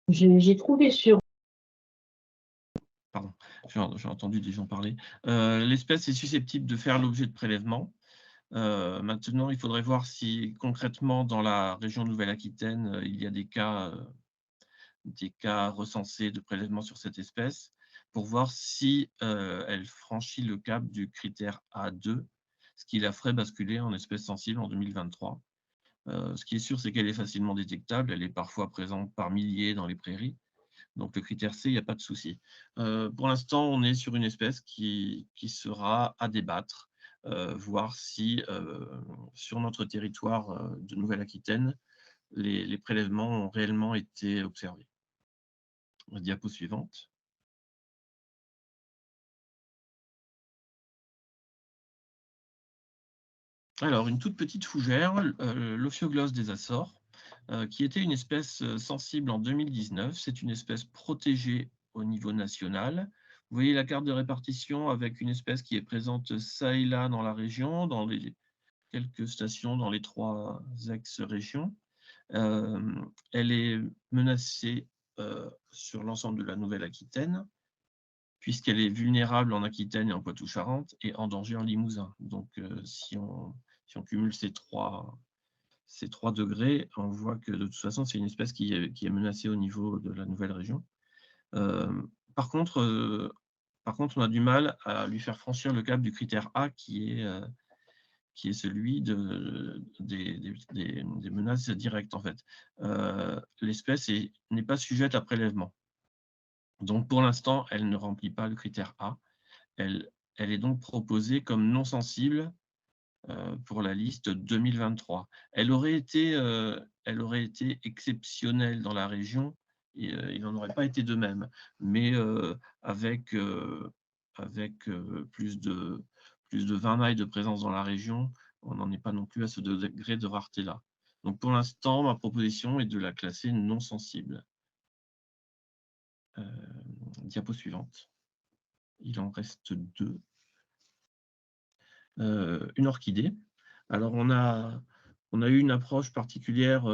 J'ai trouvé sur... Pardon, j'ai entendu des gens parler. L'espèce est susceptible de faire l'objet de prélèvements. Maintenant, il faudrait voir si concrètement dans la région Nouvelle-Aquitaine, il y a des cas recensés de prélèvement sur cette espèce pour voir si elle franchit le cap du critère A2, ce qui la ferait basculer en espèce sensible en 2023. Ce qui est sûr, c'est qu'elle est facilement détectable, elle est parfois présente par milliers dans les prairies. Donc le critère C, il n'y a pas de souci. Pour l'instant, on est sur une espèce qui sera à débattre, voir si sur notre territoire de Nouvelle-Aquitaine, les prélèvements ont réellement été observés. Diapo suivante. Alors, une toute petite fougère, l'Ophioglosse des Açores, qui était une espèce sensible en 2019. C'est une espèce protégée au niveau national. Vous voyez la carte de répartition avec une espèce qui est présente ça et là dans la région, dans les quelques stations dans les 3 ex-régions. Elle est menacée sur l'ensemble de la Nouvelle-Aquitaine, puisqu'elle est vulnérable en Aquitaine et en Poitou-Charentes et en danger en Limousin. Donc, si on cumule ces trois degrés, on voit que de toute façon, c'est une espèce qui est menacée au niveau de la nouvelle région. Par contre, on a du mal à lui faire franchir le cap du critère A, qui est celui des menaces directes, en fait. L'espèce n'est pas sujette à prélèvement. Donc, pour l'instant, elle ne remplit pas le critère A. Elle est donc proposée comme non sensible pour la liste 2023. Elle aurait été exceptionnelle dans la région, et il n'en aurait pas été de même. Mais avec plus de 20 mailles de présence dans la région, on n'en est pas non plus à ce degré de rareté-là. Donc pour l'instant, ma proposition est de la classer non sensible. Diapo suivante. Il en reste 2. Une orchidée. Alors, on a eu une approche particulière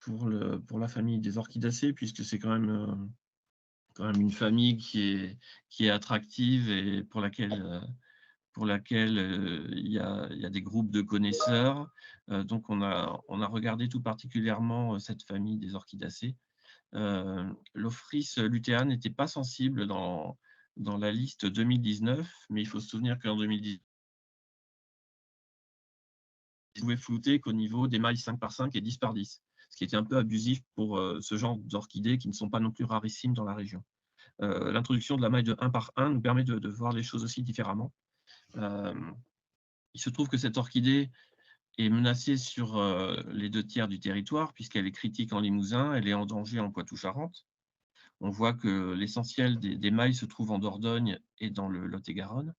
pour la famille des orchidacées, puisque c'est quand même une famille qui est attractive et pour laquelle il y a des groupes de connaisseurs. Donc, on a regardé tout particulièrement cette famille des orchidacées. L'Ophrys lutea n'était pas sensible dans la liste 2019, mais il faut se souvenir qu'en 2019, pouvait flouter qu'au niveau des mailles 5 par 5 et 10 par 10, ce qui était un peu abusif pour ce genre d'orchidées qui ne sont pas non plus rarissimes dans la région. L'introduction de la maille de 1 par 1 nous permet de voir les choses aussi différemment. Il se trouve que cette orchidée est menacée sur les 2 tiers du territoire, puisqu'elle est critique en Limousin, elle est en danger en Poitou-Charentes. On voit que l'essentiel des mailles se trouve en Dordogne et dans le Lot-et-Garonne.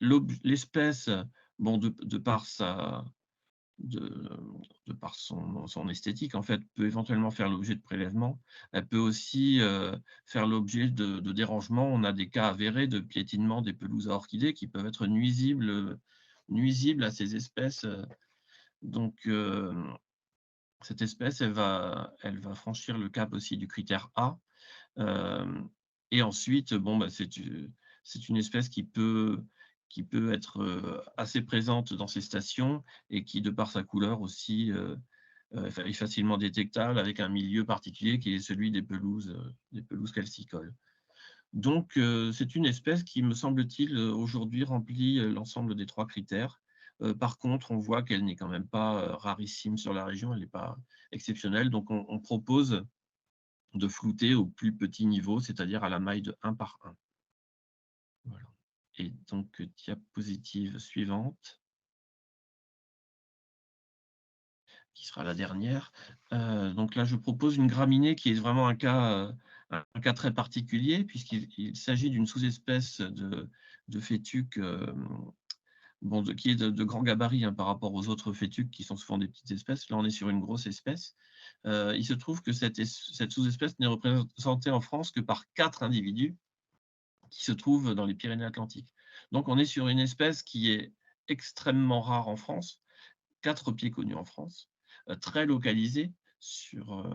L'espèce, bon, de par son esthétique, en fait, peut éventuellement faire l'objet de prélèvements. Elle peut aussi faire l'objet de dérangements. On a des cas avérés de piétinement des pelouses à orchidées qui peuvent être nuisibles à ces espèces. Donc, cette espèce, elle va franchir le cap aussi du critère A. Et ensuite, bon, bah, c'est une espèce qui peut être assez présente dans ces stations et qui, de par sa couleur aussi, est facilement détectable avec un milieu particulier qui est celui des pelouses calcicoles. Donc, c'est une espèce qui, me semble-t-il, aujourd'hui remplit l'ensemble des 3 critères. Par contre, on voit qu'elle n'est quand même pas rarissime sur la région, elle n'est pas exceptionnelle. Donc, on propose de flouter au plus petit niveau, c'est-à-dire à la maille de 1 par 1. Voilà. Et donc, diapositive suivante, qui sera la dernière. Donc là, je propose une graminée qui est vraiment un cas très particulier, puisqu'il s'agit d'une sous-espèce de fétuque qui est de grand gabarit par rapport aux autres fétuques qui sont souvent des petites espèces. Là, on est sur une grosse espèce. Il se trouve que cette sous-espèce n'est représentée en France que par 4 individus qui se trouvent dans les Pyrénées-Atlantiques. Donc, on est sur une espèce qui est extrêmement rare en France, 4 pieds connus en France, très localisée sur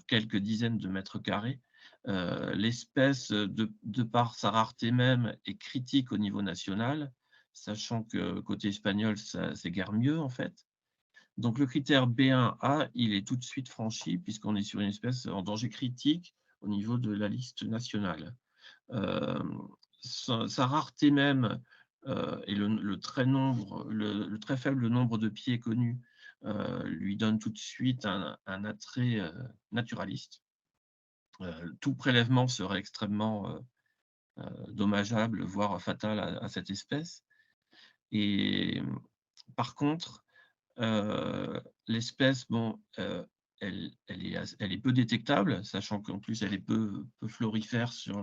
quelques dizaines de mètres carrés. L'espèce, de par sa rareté même, est critique au niveau national, sachant que côté espagnol, c'est guère mieux en fait. Donc le critère B1A, il est tout de suite franchi, puisqu'on est sur une espèce en danger critique au niveau de la liste nationale. Sa rareté même et le très faible nombre de pieds connus lui donne tout de suite un attrait naturaliste. Tout prélèvement serait extrêmement dommageable, voire fatal à cette espèce. Et par contre, l'espèce, bon, elle est peu détectable, sachant qu'en plus elle est peu florifère sur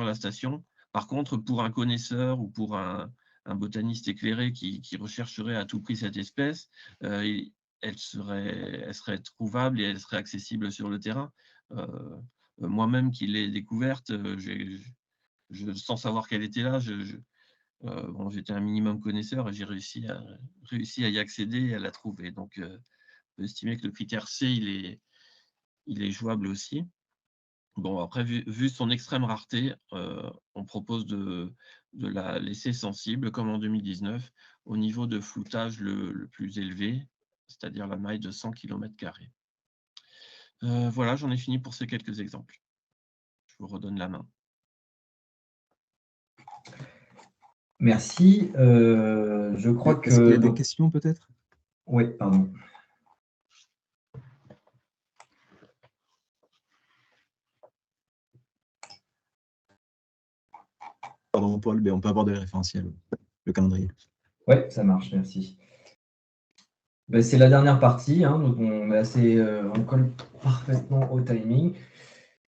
la station. Par contre, pour un connaisseur ou pour un botaniste éclairé qui rechercherait à tout prix cette espèce, elle serait trouvable et elle serait accessible sur le terrain. Moi-même qui l'ai découverte, sans savoir qu'elle était là, bon, j'étais un minimum connaisseur et j'ai réussi à y accéder et à la trouver. Donc, on peut estimer que le critère C, il est jouable aussi. Bon, après, vu son extrême rareté, on propose de la laisser sensible, comme en 2019, au niveau de floutage le plus élevé, c'est-à-dire la maille de 100 km². Voilà, j'en ai fini pour ces quelques exemples. Je vous redonne la main. Merci. Je crois que... Est-ce qu'il y a des questions peut-être? Oui, pardon. Pardon, Paul, mais on peut aborder le référentiel, le calendrier. Oui, ça marche, merci. Ben, c'est la dernière partie, donc on colle parfaitement au timing.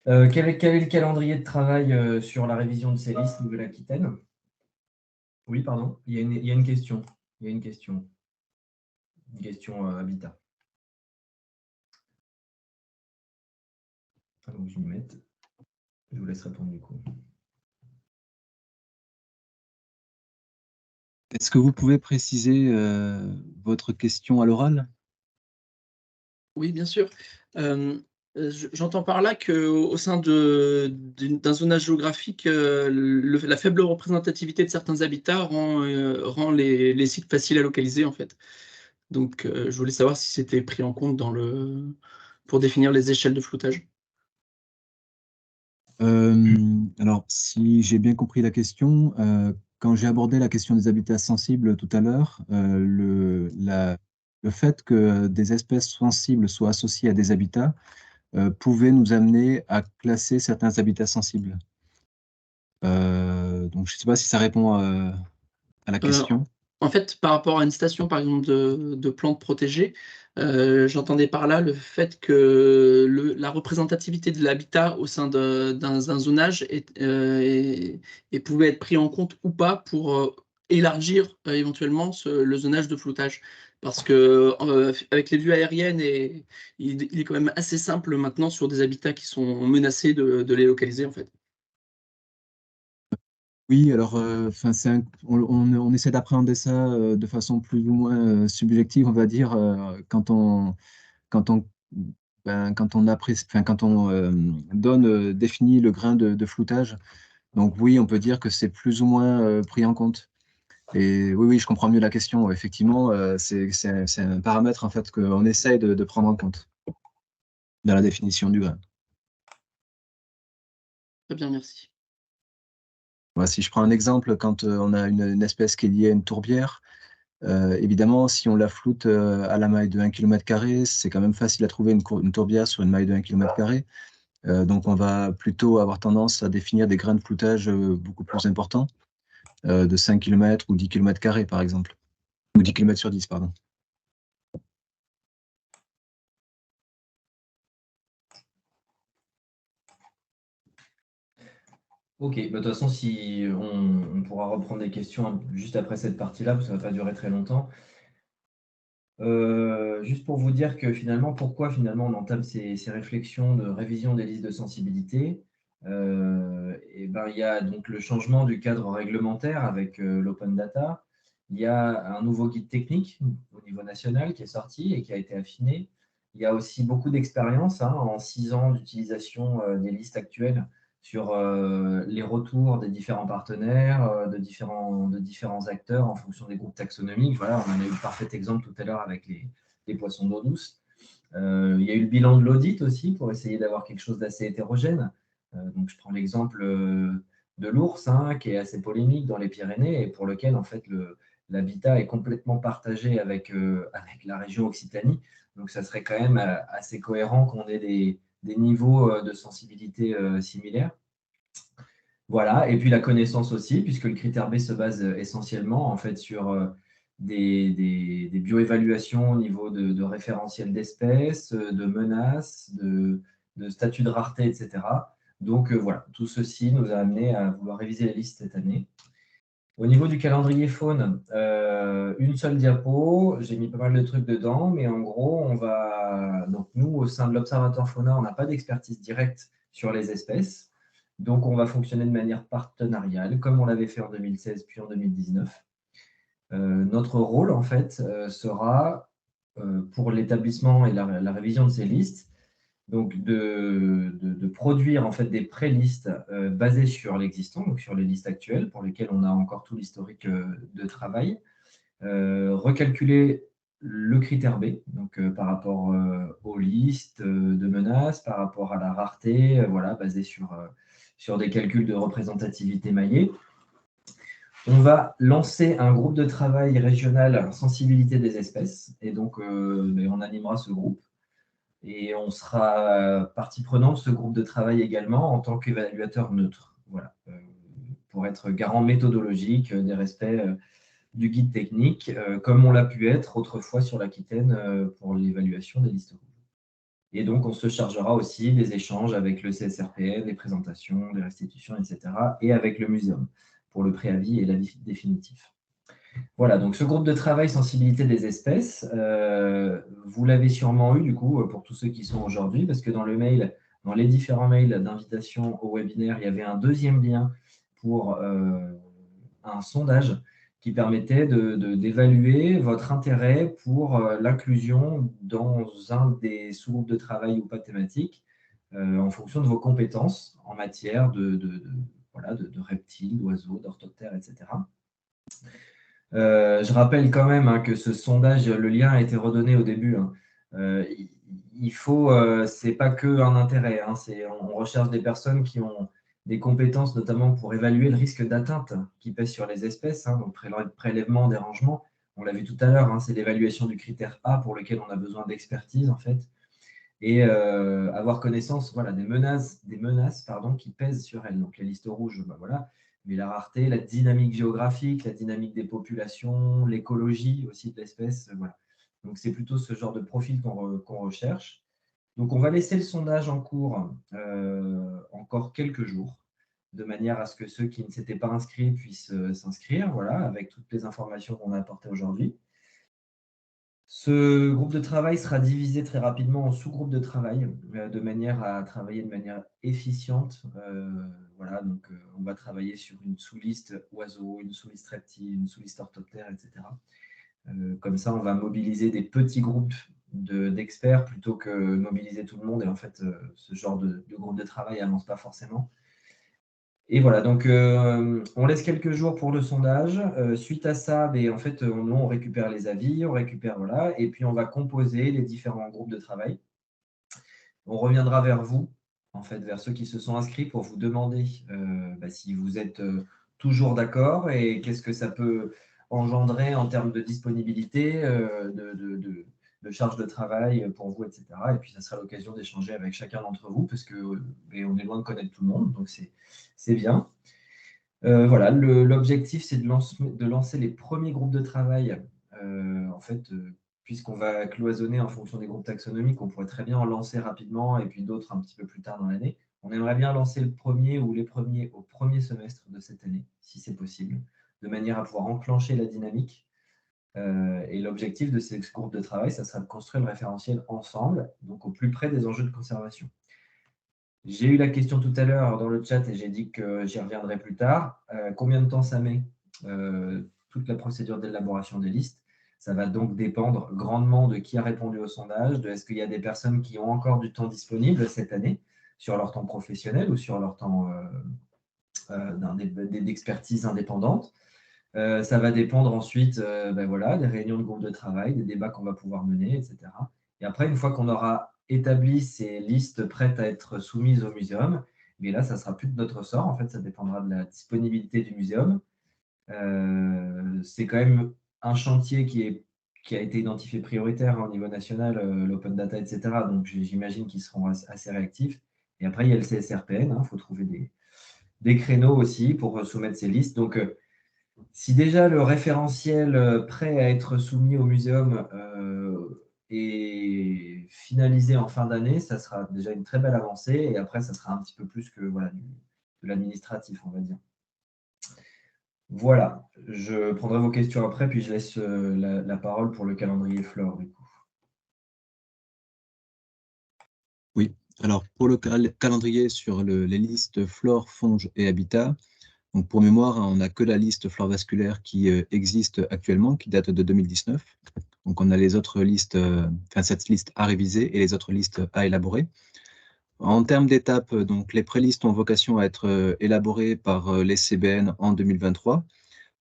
Quel est le calendrier de travail sur la révision de ces listes Nouvelle-Aquitaine? Oui, pardon, il y a une question. Il y a une question. Une question habitat. Alors, je m'y mette. Je vous laisse répondre du coup. Est-ce que vous pouvez préciser votre question à l'oral? Oui, bien sûr. J'entends par là qu'au sein d'un zonage géographique, la faible représentativité de certains habitats rend les sites faciles à localiser, en fait. Donc, je voulais savoir si c'était pris en compte pour définir les échelles de floutage. Alors, si j'ai bien compris la question, quand j'ai abordé la question des habitats sensibles tout à l'heure, le fait que des espèces sensibles soient associées à des habitats pouvait nous amener à classer certains habitats sensibles. Donc, je ne sais pas si ça répond à la question. En fait, par rapport à une station, par exemple, de plantes protégées, j'entendais par là le fait que la représentativité de l'habitat au sein d'un zonage pouvait être pris en compte ou pas pour élargir éventuellement le zonage de floutage. Parce que avec les vues aériennes, il est quand même assez simple maintenant sur des habitats qui sont menacés de les localiser, en fait. Oui, alors on essaie d'appréhender ça de façon plus ou moins subjective, on va dire, quand on définit le grain de floutage. Donc oui, on peut dire que c'est plus ou moins pris en compte. Et oui, je comprends mieux la question. Effectivement, c'est un paramètre en fait qu'on essaye de prendre en compte dans la définition du grain. Très bien, merci. Voilà, si je prends un exemple, quand on a une espèce qui est liée à une tourbière, évidemment, si on la floute à la maille de 1 km², c'est quand même facile à trouver une tourbière sur une maille de 1 km². Donc, on va plutôt avoir tendance à définir des grains de floutage beaucoup plus importants, de 5 km ou 10 km², par exemple. Ou 10 km/10, pardon. Ok, de toute façon, si on pourra reprendre des questions juste après cette partie-là, parce que ça ne va pas durer très longtemps. Juste pour vous dire que pourquoi on entame ces réflexions de révision des listes de sensibilité, il y a donc le changement du cadre réglementaire avec l'open data. Il y a un nouveau guide technique au niveau national qui est sorti et qui a été affiné. Il y a aussi beaucoup d'expérience en 6 ans d'utilisation des listes actuelles sur les retours des différents partenaires, de différents acteurs en fonction des groupes taxonomiques. Voilà, on en a eu le parfait exemple tout à l'heure avec les poissons d'eau douce. Il y a eu le bilan de l'audit aussi pour essayer d'avoir quelque chose d'assez hétérogène. Donc, je prends l'exemple de l'ours, qui est assez polémique dans les Pyrénées et pour lequel en fait l'habitat est complètement partagé avec la région Occitanie. Donc, ça serait quand même assez cohérent qu'on ait des niveaux de sensibilité similaires. Voilà, et puis la connaissance aussi, puisque le critère B se base essentiellement en fait sur des bioévaluations au niveau de référentiels d'espèces, de menaces, de statut de rareté, etc. Donc voilà, tout ceci nous a amené à vouloir réviser la liste cette année. Au niveau du calendrier faune, une seule diapo, j'ai mis pas mal de trucs dedans, mais en gros, donc nous, au sein de l'Observatoire Fauna, on n'a pas d'expertise directe sur les espèces. Donc, on va fonctionner de manière partenariale, comme on l'avait fait en 2016 puis en 2019. Notre rôle, en fait, sera, pour l'établissement et la révision de ces listes, donc de produire en fait des pré-listes basées sur l'existant, donc sur les listes actuelles pour lesquelles on a encore tout l'historique de travail, recalculer le critère B, donc par rapport aux listes de menaces, par rapport à la rareté, voilà, basé sur des calculs de représentativité maillée. On va lancer un groupe de travail régional sensibilité des espèces, et donc on animera ce groupe. Et on sera partie prenante de ce groupe de travail également en tant qu'évaluateur neutre, voilà, pour être garant méthodologique des respects du guide technique, comme on l'a pu être autrefois sur l'Aquitaine pour l'évaluation des listes rouges. Et donc, on se chargera aussi des échanges avec le CSRPN, des présentations, des restitutions, etc., et avec le muséum pour le préavis et l'avis définitif. Voilà, donc ce groupe de travail sensibilité des espèces, vous l'avez sûrement eu du coup pour tous ceux qui sont aujourd'hui, parce que dans les différents mails d'invitation au webinaire, il y avait un deuxième lien pour un sondage qui permettait d'évaluer votre intérêt pour l'inclusion dans un des sous-groupes de travail ou pas thématiques en fonction de vos compétences en matière de reptiles, d'oiseaux, d'orthoptères, etc. Je rappelle quand même que ce sondage, le lien a été redonné au début. C'est pas que un intérêt. On recherche des personnes qui ont des compétences notamment pour évaluer le risque d'atteinte qui pèse sur les espèces, hein, donc prélèvement, dérangement. On l'a vu tout à l'heure, hein, c'est l'évaluation du critère A pour lequel on a besoin d'expertise en fait, et avoir connaissance voilà, des menaces qui pèsent sur elles. Donc les listes rouges, bah, voilà, mais la rareté, la dynamique géographique, la dynamique des populations, l'écologie aussi de l'espèce, voilà. Donc c'est plutôt ce genre de profil qu'on recherche. Donc on va laisser le sondage en cours encore quelques jours, de manière à ce que ceux qui ne s'étaient pas inscrits puissent s'inscrire, voilà, avec toutes les informations qu'on a apportées aujourd'hui. Ce groupe de travail sera divisé très rapidement en sous-groupes de travail, de manière à travailler de manière efficiente. Voilà, donc on va travailler sur une sous-liste oiseaux, une sous-liste reptiles, une sous-liste orthoptère, etc. Comme ça, on va mobiliser des petits groupes d'experts plutôt que mobiliser tout le monde. Et en fait, ce genre de groupe de travail n'avance pas forcément. Et voilà, donc on laisse quelques jours pour le sondage. Suite à ça, en fait, nous, on récupère les avis, on récupère, voilà, et puis on va composer les différents groupes de travail. On reviendra vers vous, en fait, vers ceux qui se sont inscrits pour vous demander si vous êtes toujours d'accord et qu'est-ce que ça peut engendrer en termes de disponibilité, de charge de travail pour vous, etc. Et puis, ça sera l'occasion d'échanger avec chacun d'entre vous parce qu'on est loin de connaître tout le monde, donc c'est bien. Voilà, l'objectif, c'est de lancer les premiers groupes de travail. En fait, puisqu'on va cloisonner en fonction des groupes taxonomiques, on pourrait très bien en lancer rapidement et puis d'autres un petit peu plus tard dans l'année. On aimerait bien lancer le premier ou les premiers au premier semestre de cette année, si c'est possible, de manière à pouvoir enclencher la dynamique. Et l'objectif de ces groupes de travail, ça sera de construire le référentiel ensemble, donc au plus près des enjeux de conservation. J'ai eu la question tout à l'heure dans le chat et j'ai dit que j'y reviendrai plus tard. Combien de temps ça met toute la procédure d'élaboration des listes? Ça va donc dépendre grandement de qui a répondu au sondage, de est-ce qu'il y a des personnes qui ont encore du temps disponible cette année sur leur temps professionnel ou sur leur temps d'expertise indépendante. Ça va dépendre ensuite voilà, des réunions de groupe de travail, des débats qu'on va pouvoir mener, etc. Et après, une fois qu'on aura établi ces listes prêtes à être soumises au muséum, mais là, ça ne sera plus de notre sort. En fait, ça dépendra de la disponibilité du muséum. C'est quand même un chantier qui a été identifié prioritaire au niveau national, l'open data, etc. Donc, j'imagine qu'ils seront assez réactifs. Et après, il y a le CSRPN. Il faut trouver des créneaux aussi pour soumettre ces listes. Donc, si déjà le référentiel prêt à être soumis au muséum est finalisé en fin d'année, ça sera déjà une très belle avancée. Et après, ça sera un petit peu plus que voilà, de l'administratif, on va dire. Voilà, je prendrai vos questions après, puis je laisse la parole pour le calendrier Flore, du coup. Oui, alors pour le calendrier sur les listes Flore, Fonge et Habitat, donc pour mémoire, on n'a que la liste flore vasculaire qui existe actuellement, qui date de 2019. Donc on a les autres listes, cette liste à réviser et les autres listes à élaborer. En termes d'étapes, donc les prélistes ont vocation à être élaborées par les CBN en 2023.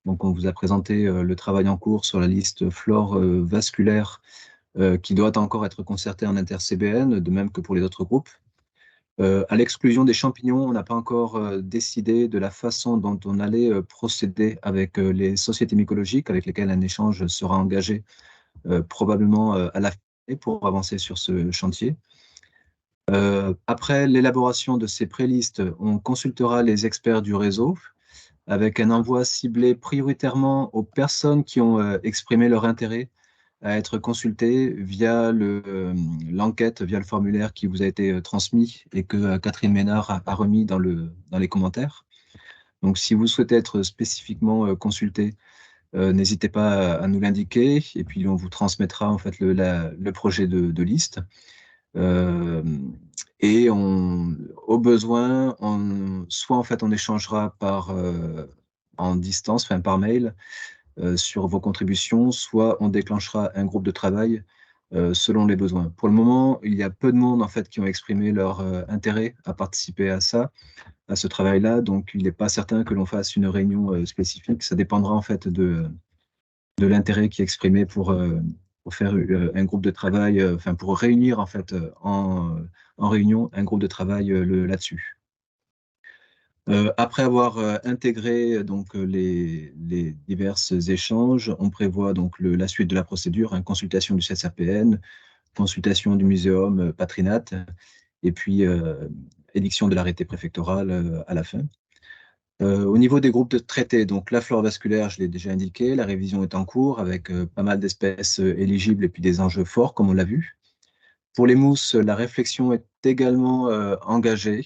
Donc on vous a présenté le travail en cours sur la liste flore vasculaire qui doit encore être concertée en inter-CBN, de même que pour les autres groupes. À l'exclusion des champignons, on n'a pas encore décidé de la façon dont on allait procéder avec les sociétés mycologiques avec lesquelles un échange sera engagé probablement à la fin pour avancer sur ce chantier. Après l'élaboration de ces prélistes, on consultera les experts du réseau avec un envoi ciblé prioritairement aux personnes qui ont exprimé leur intérêt à être consultées via l'enquête, via le formulaire qui vous a été transmis et que Catherine Ménard a remis dans les commentaires. Donc, si vous souhaitez être spécifiquement consulté, n'hésitez pas à nous l'indiquer et puis on vous transmettra en fait le projet de liste. Et au besoin, soit en fait on échangera en distance, par mail, sur vos contributions, soit on déclenchera un groupe de travail selon les besoins. Pour le moment, il y a peu de monde en fait qui ont exprimé leur intérêt à participer à ce travail-là, donc il n'est pas certain que l'on fasse une réunion spécifique. Ça dépendra en fait de l'intérêt qui est exprimé pour faire un groupe de travail, pour réunir en fait en réunion un groupe de travail là-dessus. Après avoir intégré donc, les divers échanges, on prévoit donc la suite de la procédure, hein, consultation du CSRPN, consultation du muséum Patrinat, et puis édiction de l'arrêté préfectoral à la fin. Au niveau des groupes de traités, donc la flore vasculaire, je l'ai déjà indiqué, la révision est en cours avec pas mal d'espèces éligibles et puis des enjeux forts, comme on l'a vu. Pour les mousses, la réflexion est également engagée,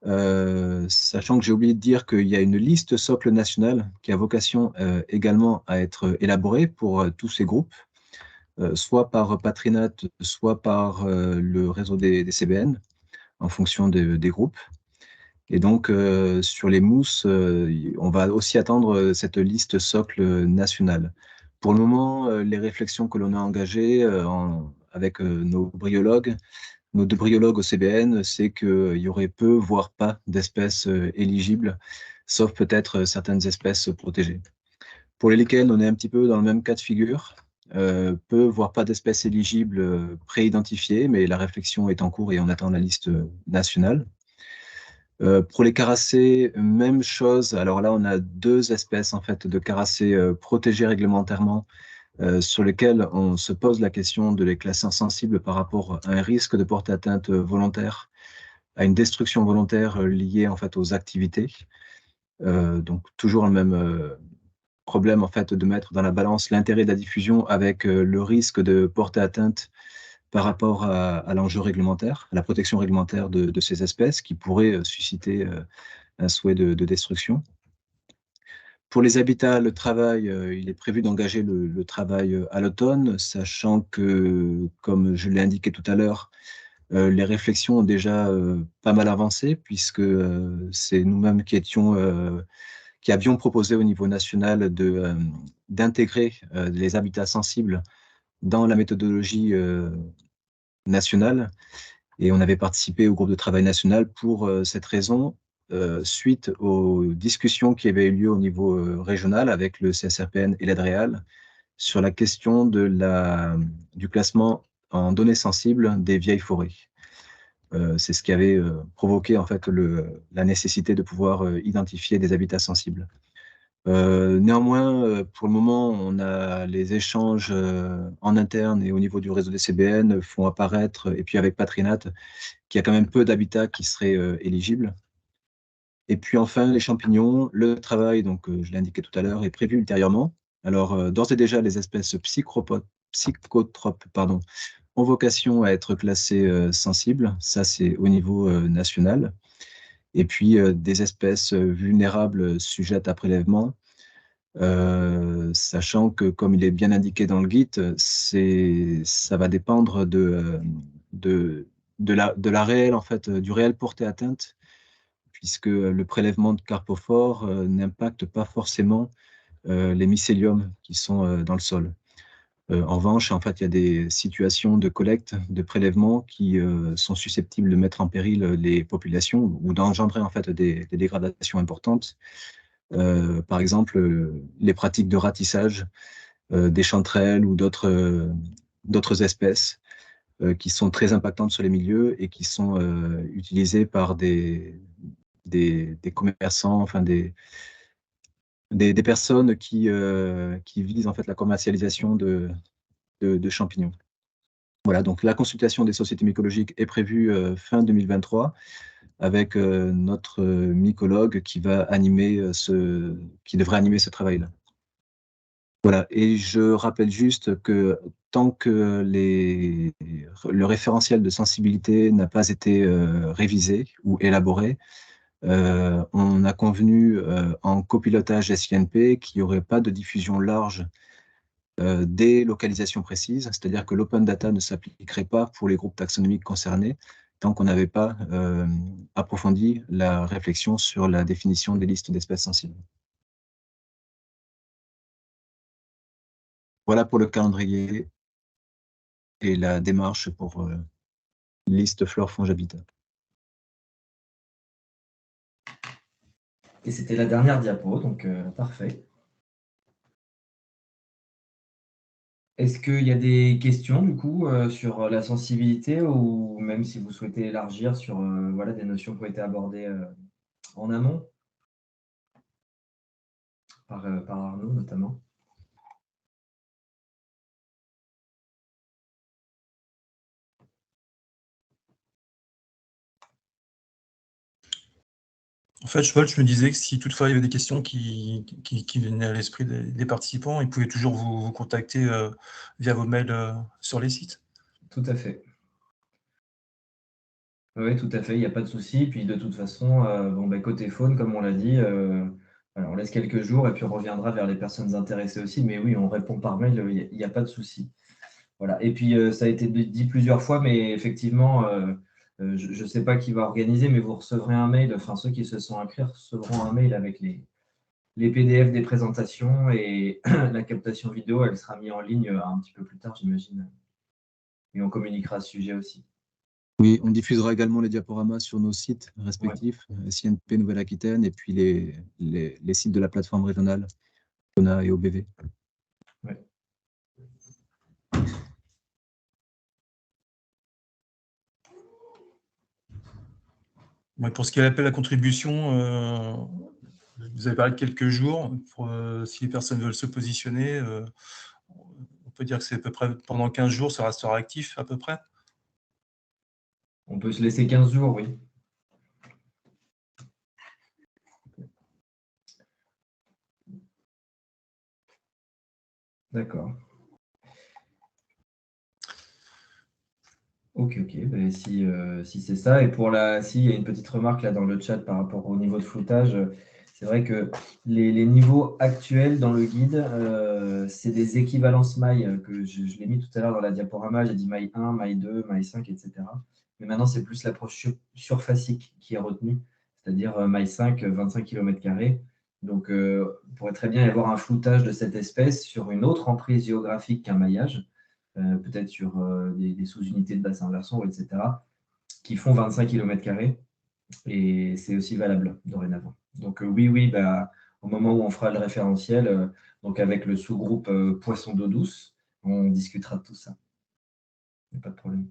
sachant que j'ai oublié de dire qu'il y a une liste socle nationale qui a vocation également à être élaborée pour tous ces groupes, soit par Patrinat, soit par le réseau des CBN, en fonction des groupes. Et donc, sur les mousses, on va aussi attendre cette liste socle nationale. Pour le moment, les réflexions que l'on a engagées avec nos deux bryologues au CBN, c'est qu'il y aurait peu, voire pas, d'espèces éligibles, sauf peut-être certaines espèces protégées. Pour les lichens, on est un petit peu dans le même cas de figure. Peu, voire pas d'espèces éligibles pré-identifiées, mais la réflexion est en cours et on attend la liste nationale. Pour les caracées, même chose. Alors là, on a deux espèces en fait de caracées protégées réglementairement, sur lesquelles on se pose la question de les classer en sensibles par rapport à un risque de porter atteinte volontaire, à une destruction volontaire liée en fait aux activités. Donc toujours le même problème en fait de mettre dans la balance l'intérêt de la diffusion avec le risque de porter atteinte par rapport à l'enjeu réglementaire, à la protection réglementaire de ces espèces qui pourraient susciter un souhait de destruction. Pour les habitats, le travail, il est prévu d'engager le travail à l'automne, sachant que, comme je l'ai indiqué tout à l'heure, les réflexions ont déjà pas mal avancé, puisque c'est nous-mêmes qui avions proposé au niveau national d'intégrer les habitats sensibles dans la méthodologie nationale. Et on avait participé au groupe de travail national pour cette raison, suite aux discussions qui avaient eu lieu au niveau régional avec le CSRPN et l'ADREAL sur la question du classement en données sensibles des vieilles forêts. C'est ce qui avait provoqué en fait la nécessité de pouvoir identifier des habitats sensibles. Néanmoins, pour le moment, on a les échanges en interne et au niveau du réseau des CBN font apparaître, et puis avec Patrinat, qu'il y a quand même peu d'habitats qui seraient éligibles. Et puis enfin, les champignons, le travail, donc je l'ai indiqué tout à l'heure, est prévu ultérieurement. Alors, d'ores et déjà, les espèces psychotropes ont vocation à être classées sensibles. Ça, c'est au niveau national. Et puis, des espèces vulnérables sujettes à prélèvement, sachant que, comme il est bien indiqué dans le guide, ça va dépendre de la réelle, en fait, du réel porté atteinte, puisque le prélèvement de carpophores n'impacte pas forcément les mycéliums qui sont dans le sol. En revanche, en fait, il y a des situations de collecte, de prélèvement qui sont susceptibles de mettre en péril les populations ou d'engendrer en fait des dégradations importantes. Par exemple, les pratiques de ratissage des chanterelles ou d'autres espèces qui sont très impactantes sur les milieux et qui sont utilisées par des commerçants, enfin des personnes qui visent en fait la commercialisation de champignons. Voilà, donc la consultation des sociétés mycologiques est prévue fin 2023 avec notre mycologue qui devrait animer ce travail-là. Voilà, et je rappelle juste que tant que le référentiel de sensibilité n'a pas été révisé ou élaboré, on a convenu en copilotage SINP qu'il n'y aurait pas de diffusion large des localisations précises, c'est-à-dire que l'open data ne s'appliquerait pas pour les groupes taxonomiques concernés tant qu'on n'avait pas approfondi la réflexion sur la définition des listes d'espèces sensibles. Voilà pour le calendrier et la démarche pour liste flore faune habitat. Et c'était la dernière diapo, donc parfait. Est-ce qu'il y a des questions du coup sur la sensibilité ou même si vous souhaitez élargir sur voilà, des notions qui ont été abordées en amont, par Arnaud notamment. En fait, je me disais que si toutefois il y avait des questions qui venaient à l'esprit des participants, ils pouvaient toujours vous contacter via vos mails sur les sites. Tout à fait. Oui, tout à fait, il n'y a pas de souci. Puis de toute façon, côté faune, comme on l'a dit, on laisse quelques jours et puis on reviendra vers les personnes intéressées aussi. Mais oui, on répond par mail, il n'y a pas de souci. Voilà. Et puis, ça a été dit plusieurs fois, mais effectivement, je ne sais pas qui va organiser, mais vous recevrez un mail, enfin ceux qui se sont inscrits recevront un mail avec les PDF des présentations et la captation vidéo, elle sera mise en ligne un petit peu plus tard, j'imagine. Et on communiquera à ce sujet aussi. Oui, on diffusera également les diaporamas sur nos sites respectifs, SINP Nouvelle-Aquitaine, et puis les sites de la plateforme régionale, ONA et OBV. Ouais. Pour ce qui est l'appel à contribution, vous avez parlé de quelques jours. Si les personnes veulent se positionner, on peut dire que c'est à peu près pendant 15 jours, ça restera actif à peu près. On peut se laisser 15 jours, oui. D'accord. Ok. Ben, si c'est ça. Et s'il y a une petite remarque là dans le chat par rapport au niveau de floutage, c'est vrai que les niveaux actuels dans le guide, c'est des équivalences mailles que je l'ai mis tout à l'heure dans la diaporama. J'ai dit maille 1, maille 2, maille 5, etc. Mais maintenant, c'est plus l'approche surfacique qui est retenue, c'est-à-dire maille 5, 25 km². Donc, il pourrait très bien y avoir un floutage de cette espèce sur une autre emprise géographique qu'un maillage. Peut-être sur des sous-unités de bassin versant, etc., qui font 25 km². Et c'est aussi valable dorénavant. Donc oui, au moment où on fera le référentiel, donc avec le sous-groupe poisson d'eau douce, on discutera de tout ça. Il n'y a pas de problème.